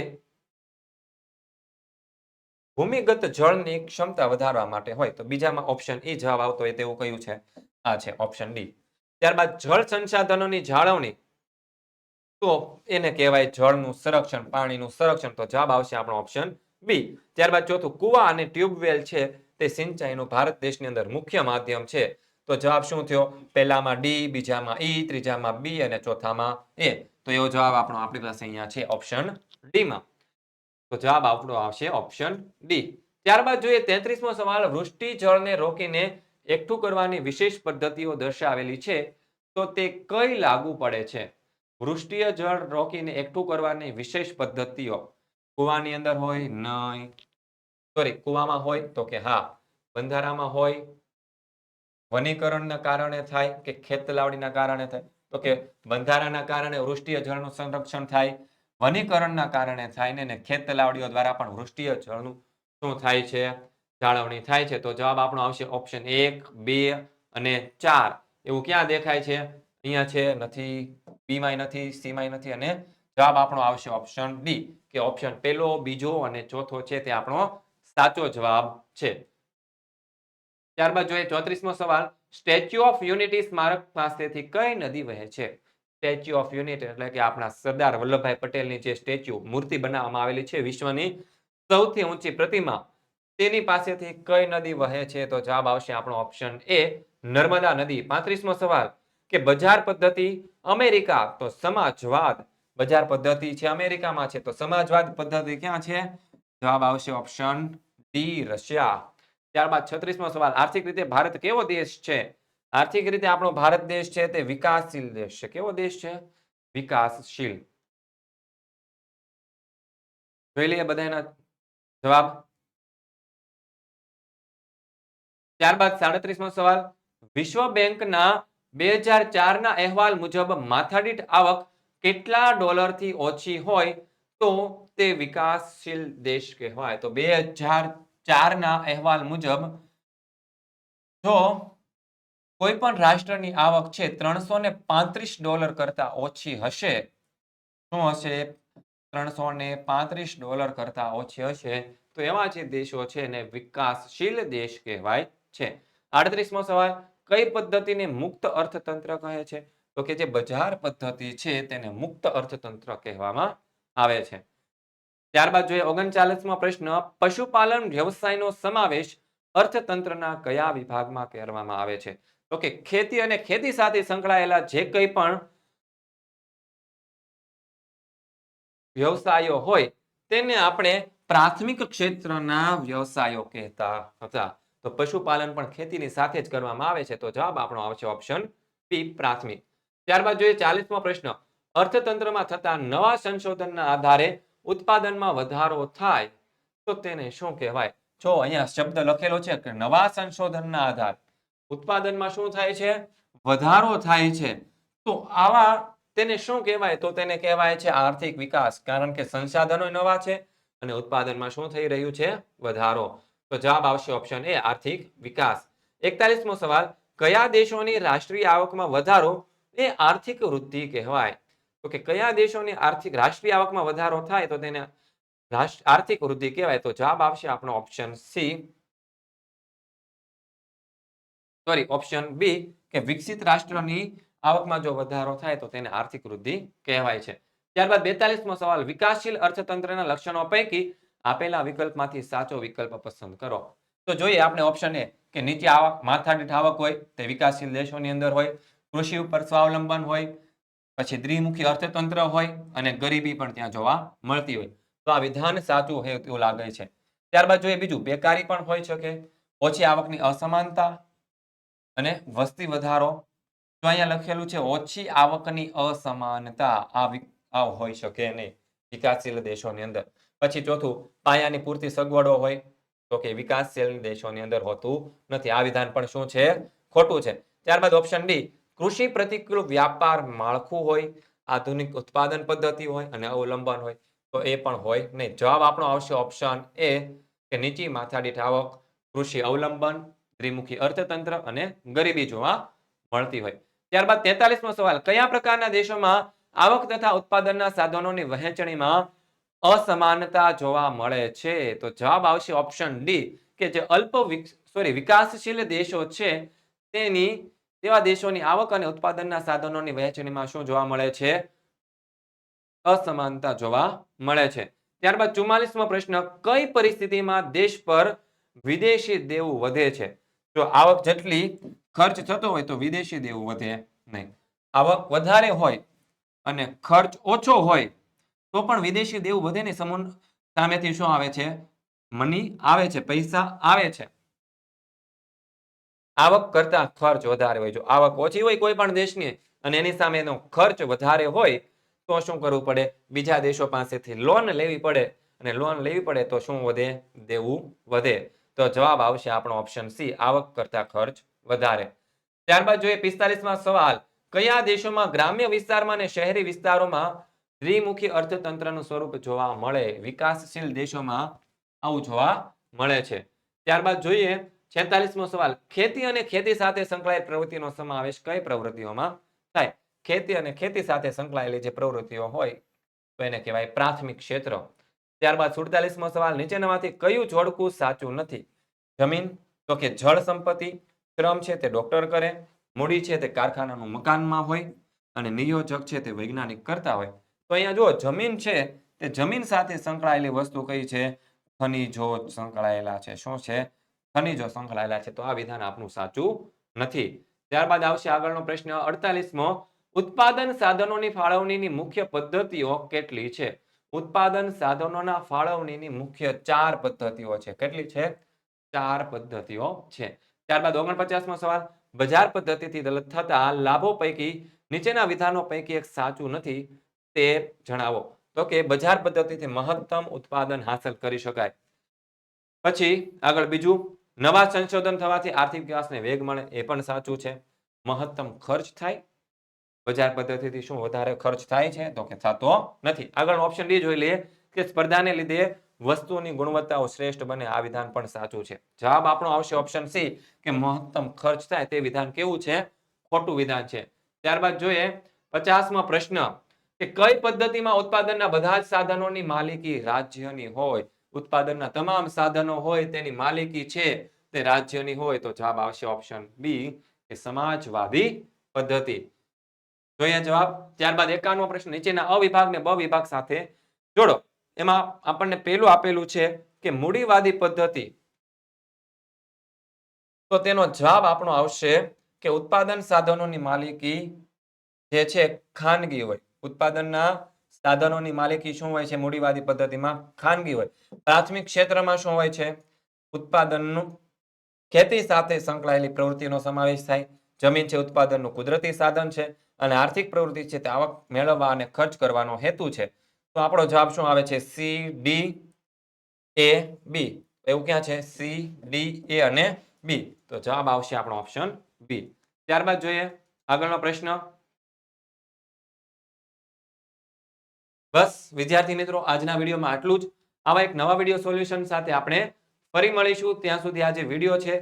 ભૂમિગત જળની ક્ષમતા વધારવા માટે હોય. તો બીજામાં ઓપ્શન એ જવાબ આવતો હોય તેવું કયું છે? આ છે ઓપ્શન ડી. ત્યારબાદ જળ સંસાધનોની જાળવણી તો એને કહેવાય જળનું સંરક્ષણ, પાણીનું સંરક્ષણ. તો જવાબ આવશે આપણો ઓપ્શન બી. ત્યારબાદ ચોથું, કુવા અને ટ્યુબવેલ છે તે સિંચાઈનું ભારત દેશની અંદર મુખ્ય માધ્યમ છે. તો જવાબ શું થયો? પહેલામાં ડી, બીજામાં ઈ, ત્રીજામાં બી અને ચોથામાં એ. તો એવો જવાબ આપણો આપણી પાસે અહીંયા છે ઓપ્શન ડી માં. તો જવાબ આપણો આવશે ઓપ્શન ડી. ત્યારબાદ જોઈએ 33મો સવાલ. વૃષ્ટિ જળને રોકીને એકઠું કરવાની વિશેષ પદ્ધતિઓ દર્શાવેલી છે, તો તે કઈ લાગુ પડે છે? વૃષ્ટિય જળ રોકીને એકઠું કરવાની વિશેષ પદ્ધતિઓ કુવાની અંદર હોય નહીં, સોરી કુવામાં હોય તો કે હા, બંધારામાં હોય, વનીકરણના કારણે થાય કે ખેતલાવડીના કારણે થાય? તો કે બંધારાના કારણે વૃષ્ટિય જળનું સંરક્ષણ થાય, વનીકરણના કારણે થાય ને ખેતલાવડીઓ દ્વારા પણ વૃષ્ટિય જળનું શું થાય છે? જાળવણી થાય છે. તો જવાબ આપણો આવશે ઓપ્શન 1, 2 અને 4. એવું ક્યાં દેખાય છે? અહીંયા છે, નથી, બી માં નથી, સી માં નથી અને જવાબ આપણો આવશે ઓપ્શન ડી, કે ઓપ્શન પહેલો, બીજો અને ચોથો છે તે આપણો સાચો જવાબ છે. ત્યારબાદ જોઈએ 34મો સવાલ. સ્ટેચ્યુ ઓફ યુનિટી સ્મારક પાસેથી કઈ નદી વહે છે? સ્ટેચ્યુ ઓફ યુનિટી એટલે કે આપણા સરદાર વલ્લભભાઈ પટેલની જે સ્ટેચ્યુ મૂર્તિ બનાવવામાં આવેલી છે, વિશ્વની સૌથી ઊંચી પ્રતિમા, તેની પાસેથી કઈ નદી વહે છે? તો જવાબ આવશે આપણો ઓપ્શન એ, નર્મદા નદી. 35મો સવાલ કે બજાર પદ્ધતિ અમેરિકા તો સમાજવાદ. બજાર પદ્ધતિ છે અમેરિકામાં છે, તો સમાજવાદ પદ્ધતિ ક્યાં છે? જવાબ આવશે ઓપ્શન ડી, રશિયા. ત્યારબાદ 36મો સવાલ. આર્થિક રીતે ભારત કેવો દેશ છે? આર્થિક રીતે આપણો ભારત દેશ છે તે વિકાસશીલ દેશ છે. કેવો દેશ છે? વિકાસશીલ. જોઈ લઈએ બધાના જવાબ. ત્યારબાદ 37મો સવાલ. વિશ્વ બેંકના 2004 ના અહેવાલ મુજબ માથાદીઠ આવક કેટલા ડોલરથી ઓછી હોય તો તે વિકાસશીલ દેશ કહેવાય? તો 2004 ના અહેવાલ મુજબ જો કોઈ પણ રાષ્ટ્રની આવક છે $335 કરતા ઓછી હશે, શું હશે? $335 કરતા ઓછી હશે તો એવા જે દેશો છે એને વિકાસશીલ દેશ કહેવાય છે. 38મો સવાલ. કઈ પદ્ધતિને મુક્ત અર્થતંત્ર કહે છે? તો કે જે બજાર પદ્ધતિ છે તેને મુક્ત અર્થતંત્ર કહેવામાં આવે છે. ત્યારબાદ જોઈએ 39મો પ્રશ્ન. પશુપાલન વ્યવસાયનો સમાવેશ અર્થતંત્રના કયા વિભાગમાં કરવામાં આવે છે? તો કે ખેતી અને ખેતી સાથે સંકળાયેલા જે કંઈ પણ વ્યવસાયો હોય તેને આપણે પ્રાથમિક ક્ષેત્રના વ્યવસાયો કહેતા હતા. તો પશુપાલન પણ ખેતીની સાથે જ કરવામાં આવે છે. તો જવાબ આપણો આવશે ઓપ્શન બી પ્રાથમિક. ત્યારબાદ જોઈએ 40મો પ્રશ્ન. અર્થતંત્રમાં થતા નવા સંશોધનના આધારે ઉત્પાદનમાં વધારો થાય તો તેને શું કહેવાય? જો અહીંયા શબ્દ લખેલો છે કે નવા સંશોધનના આધારે ઉત્પાદનમાં શું થાય છે? વધારો થાય છે. તો આવા તેને શું કહેવાય? તો તેને કહેવાય છે આર્થિક વિકાસ. કારણ કે સંસાધનો નવા છે અને ઉત્પાદનમાં શું થઈ રહ્યું છે? વધારો. તો જવાબ આવશે ઓપ્શન એ આર્થિક વિકાસ. 41મો સવાલ. કયા દેશોની રાષ્ટ્રીય આવકમાં વધારો એ આર્થિક વૃદ્ધિ કહેવાય? તો કે કયા દેશોની રાષ્ટ્રીય આવકમાં વધારો થાય તો તેને આર્થિક વૃદ્ધિ કહેવાય? તો જવાબ આવશે આપણો option C, sorry option B, કે વિકસિત રાષ્ટ્રની આવકમાં જો વધારો થાય તો તેને આર્થિક વૃદ્ધિ કહેવાય છે. ત્યારબાદ 42મો સવાલ. વિકાસશીલ અર્થતંત્રના લક્ષણો પૈકી આપેલા વિકલ્પમાંથી સાચો વિકલ્પ પસંદ કરો. તો જોઈએ આપણે ઓપ્શન એ કે નીચે આવક માથાદીઠ આવક હોય તે વિકાસશીલ દેશોની અંદર હોય, કૃષિ ઉપર સ્વાવલંબન હોય, પછી દ્વિમુખી અર્થતંત્ર હોય અને ગરીબી પણ ત્યાં જોવા મળતી હોય. તો આ વિધાન સાચું હોય તેવું લાગે છે. ત્યારબાદ જોઈએ બીજું, બેકારી પણ હોઈ શકે, ઓછી આવકની અસમાનતા અને વસ્તી વધારો. તો અહીંયા લખેલું છે ઓછી આવકની અસમાનતા, આ હોઈ શકે નહીં વિકાસશીલ દેશોની અંદર. પછી ચોથું, પાયાની પૂરતી સગવડો હોય તો કે વિકાસશીલ દેશોની અંદર હોતું નથી. આ વિધાન પણ શું છે? ખોટું છે. ત્યારબાદ ઓપ્શન ડી, કૃષિ પ્રતિકૂળ વ્યાપાર માળખું હોય, આધુનિક ઉત્પાદન પદ્ધતિ હોય અને અવલંબન હોય. તો એ પણ હોય નહીં. જવાબ આપણો આવશે ઓપ્શન એ, કે નીચી માથાદીઠ આવક, કૃષિ અવલંબન, ત્રિમુખી અર્થતંત્ર અને ગરીબી જોવા મળતી હોય. ત્યારબાદ 43મો સવાલ. કયા પ્રકારના દેશોમાં આવક તથા ઉત્પાદનના સાધનોની વહેંચણીમાં અસમાનતા જોવા મળે છે? તો જવાબ આવશે ઓપ્શન ડી, કે જે વિકાસશીલ દેશો છે તેવા દેશોની આવક અને ઉત્પાદનના સાધનોની વહેંચણીમાં શું જોવા મળે છે? અસમાનતા જોવા મળે છે. ત્યારબાદ 44મો પ્રશ્ન. કઈ પરિસ્થિતિમાં દેશ પર વિદેશી દેવું વધે છે? જો આવક જેટલી ખર્ચ થતો હોય તો વિદેશી દેવું વધે નહીં. આવક વધારે હોય અને ખર્ચ ઓછો હોય તો પણ વિદેશી દેવું વધે નહીં. સામેથી શું આવે છે? મની આવે છે, પૈસા આવે છે. આવક કરતા ખર્ચ વધારે હોય. જો આવક ઓછી હોય કોઈ પણ દેશની અને એની સામે એનો ખર્ચ વધારે હોય તો શું કરવું પડે? બીજા દેશો પાસેથી લોન લેવી પડે અને લોન લેવી પડે તો શું વધે? દેવું વધે. તો જવાબ આવશે આપણો ઓપ્શન સી, આવક કરતા ખર્ચ વધારે. ત્યારબાદ જોઈએ 45મા સવાલ. કયા દેશોમાં ગ્રામ્ય વિસ્તારમાં અને શહેરી વિસ્તારોમાં દ્વિમુખી અર્થતંત્રનું સ્વરૂપ જોવા મળે? વિકાસશીલ દેશોમાં આવું જોવા મળે છે. ત્યારબાદ જોઈએ 46મો સવાલ. ખેતી અને ખેતી સાથે સંકળાયેલ પ્રવૃત્તિનો સમાવેશ કઈ પ્રવૃત્તિઓમાં થાય? ખેતી અને ખેતી સાથે સંકળાયેલી જે પ્રવૃત્તિઓ હોય તો એને કહેવાય પ્રાથમિક ક્ષેત્ર. ત્યારબાદ 47મો સવાલ. નીચેનામાંથી કયું જોડકું સાચું નથી? જમીન તો કે જળ સંપત્તિ, શ્રમ છે તે ડોક્ટર કરે, મૂડી છે તે કારખાનાનું મકાનમાં હોય અને નિયોજક છે તે વૈજ્ઞાનિક કરતા હોય. તો અહીંયા જુઓ, જમીન છે તે જમીન સાથે સંકળાયેલી વસ્તુ કઈ છે? ખનિજો સંકળાયેલા છે. શું છે? ખનિજો સંકળાયેલા છે. તો આ વિધાન આપણું સાચું નથી. ત્યારબાદ આવશે આગળનો પ્રશ્ન 48મો. ઉત્પાદન સાધનોની ફાળવણીની મુખ્ય પદ્ધતિઓ કેટલી છે? ઉત્પાદન સાધનોના ફાળવણીની મુખ્ય 4 પદ્ધતિઓ છે. કેટલી છે? 4 પદ્ધતિઓ છે. ત્યારબાદ 49મો સવાલ. બજાર પદ્ધતિથી થતા લાભો પૈકી નીચેના વિધાનો પૈકી એક સાચું નથી તે જણાવો. તો કે બજાર પદ્ધતિથી મહત્તમ ઉત્પાદન હાંસલ કરી શકાય. પછી આગળ બીજું, નવા સંશોધન થવાથી આર્થિક વિકાસને વેગ મળે. એ પણ સાચું છે. મહત્તમ ખર્ચ થાય. બજાર પદ્ધતિથી શું વધારે ખર્ચ થાય છે? તો કે થતો નથી. આગળ ઓપ્શન ડી જોઈ લઈએ કે સ્પર્ધાને લીધે વસ્તુની ગુણવત્તાઓ શ્રેષ્ઠ બને. આ વિધાન પણ સાચું છે. જવાબ આપણો આવશે ઓપ્શન સી, કે મહત્તમ ખર્ચ થાય તે વિધાન કેવું છે? ખોટું વિધાન છે. ત્યારબાદ જોઈએ 50મો પ્રશ્ન, કે કઈ પદ્ધતિમાં ઉત્પાદનના બધા જ સાધનોની માલિકી રાજ્યની હોય? ઉત્પાદનના તમામ સાધનો હોય તેની માલિકી છે તે રાજ્યની હોય. તો જવાબ આવશે ઓપ્શન બી, કે સમાજવાદી પદ્ધતિ. જોઈએ જવાબ. ત્યારબાદ 51મો પ્રશ્ન. નીચેના અ વિભાગને બ વિભાગ સાથે જોડો. એમાં આપણને પેલું આપેલું છે કે મૂડીવાદી પદ્ધતિ. તો તેનો જવાબ આપણો આવશે કે ઉત્પાદન સાધનોની માલિકી જે છે ખાનગી હોય. ઉત્પાદનના સાધનોની માલિકી શું હોય છે મૂડીવાદી પદ્ધતિમાં? ખાનગી હોય. પ્રાથમિક ક્ષેત્રમાં શું હોય છે? ઉત્પાદનનું ખેતી સાથે સંકળાયેલી પ્રવૃત્તિનો સમાવેશ થાય. જમીન છે ઉત્પાદનનું કુદરતી સાધન છે અને આર્થિક પ્રવૃત્તિ છે તે આવક મેળવવા અને ખર્ચ કરવાનો હેતુ છે. તો આપણો જવાબ શું આવે છે? સી, ડી, એ, બી. એવું ક્યાં છે? સી, ડી, એ અને બી. તો જવાબ આવશે આપણો ઓપ્શન બી. ત્યારબાદ જોઈએ આગળનો પ્રશ્ન. બસ વિદ્યાર્થી મિત્રો, આજના વિડીયોમાં આટલું જ. આવા એક નવા વિડીયો સોલ્યુશન સાથે આપણે ફરી મળીશું. ત્યાં સુધી આ જે વિડીયો છે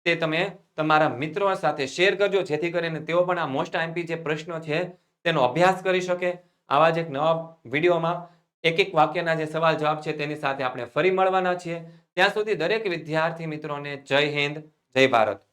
તે તમે તમારા મિત્રો સાથે શેર કરજો, જેથી કરીને તેઓ પણ આ મોસ્ટ આઈએમપી જે પ્રશ્નો છે તેનો અભ્યાસ કરી શકે. આવા જ એક નવા વિડીયોમાં એક વાક્યના જે સવાલ જવાબ છે તેની સાથે આપણે ફરી મળવાના છીએ. ત્યાં સુધી દરેક વિદ્યાર્થી મિત્રોને જય હિન્દ, જય ભારત.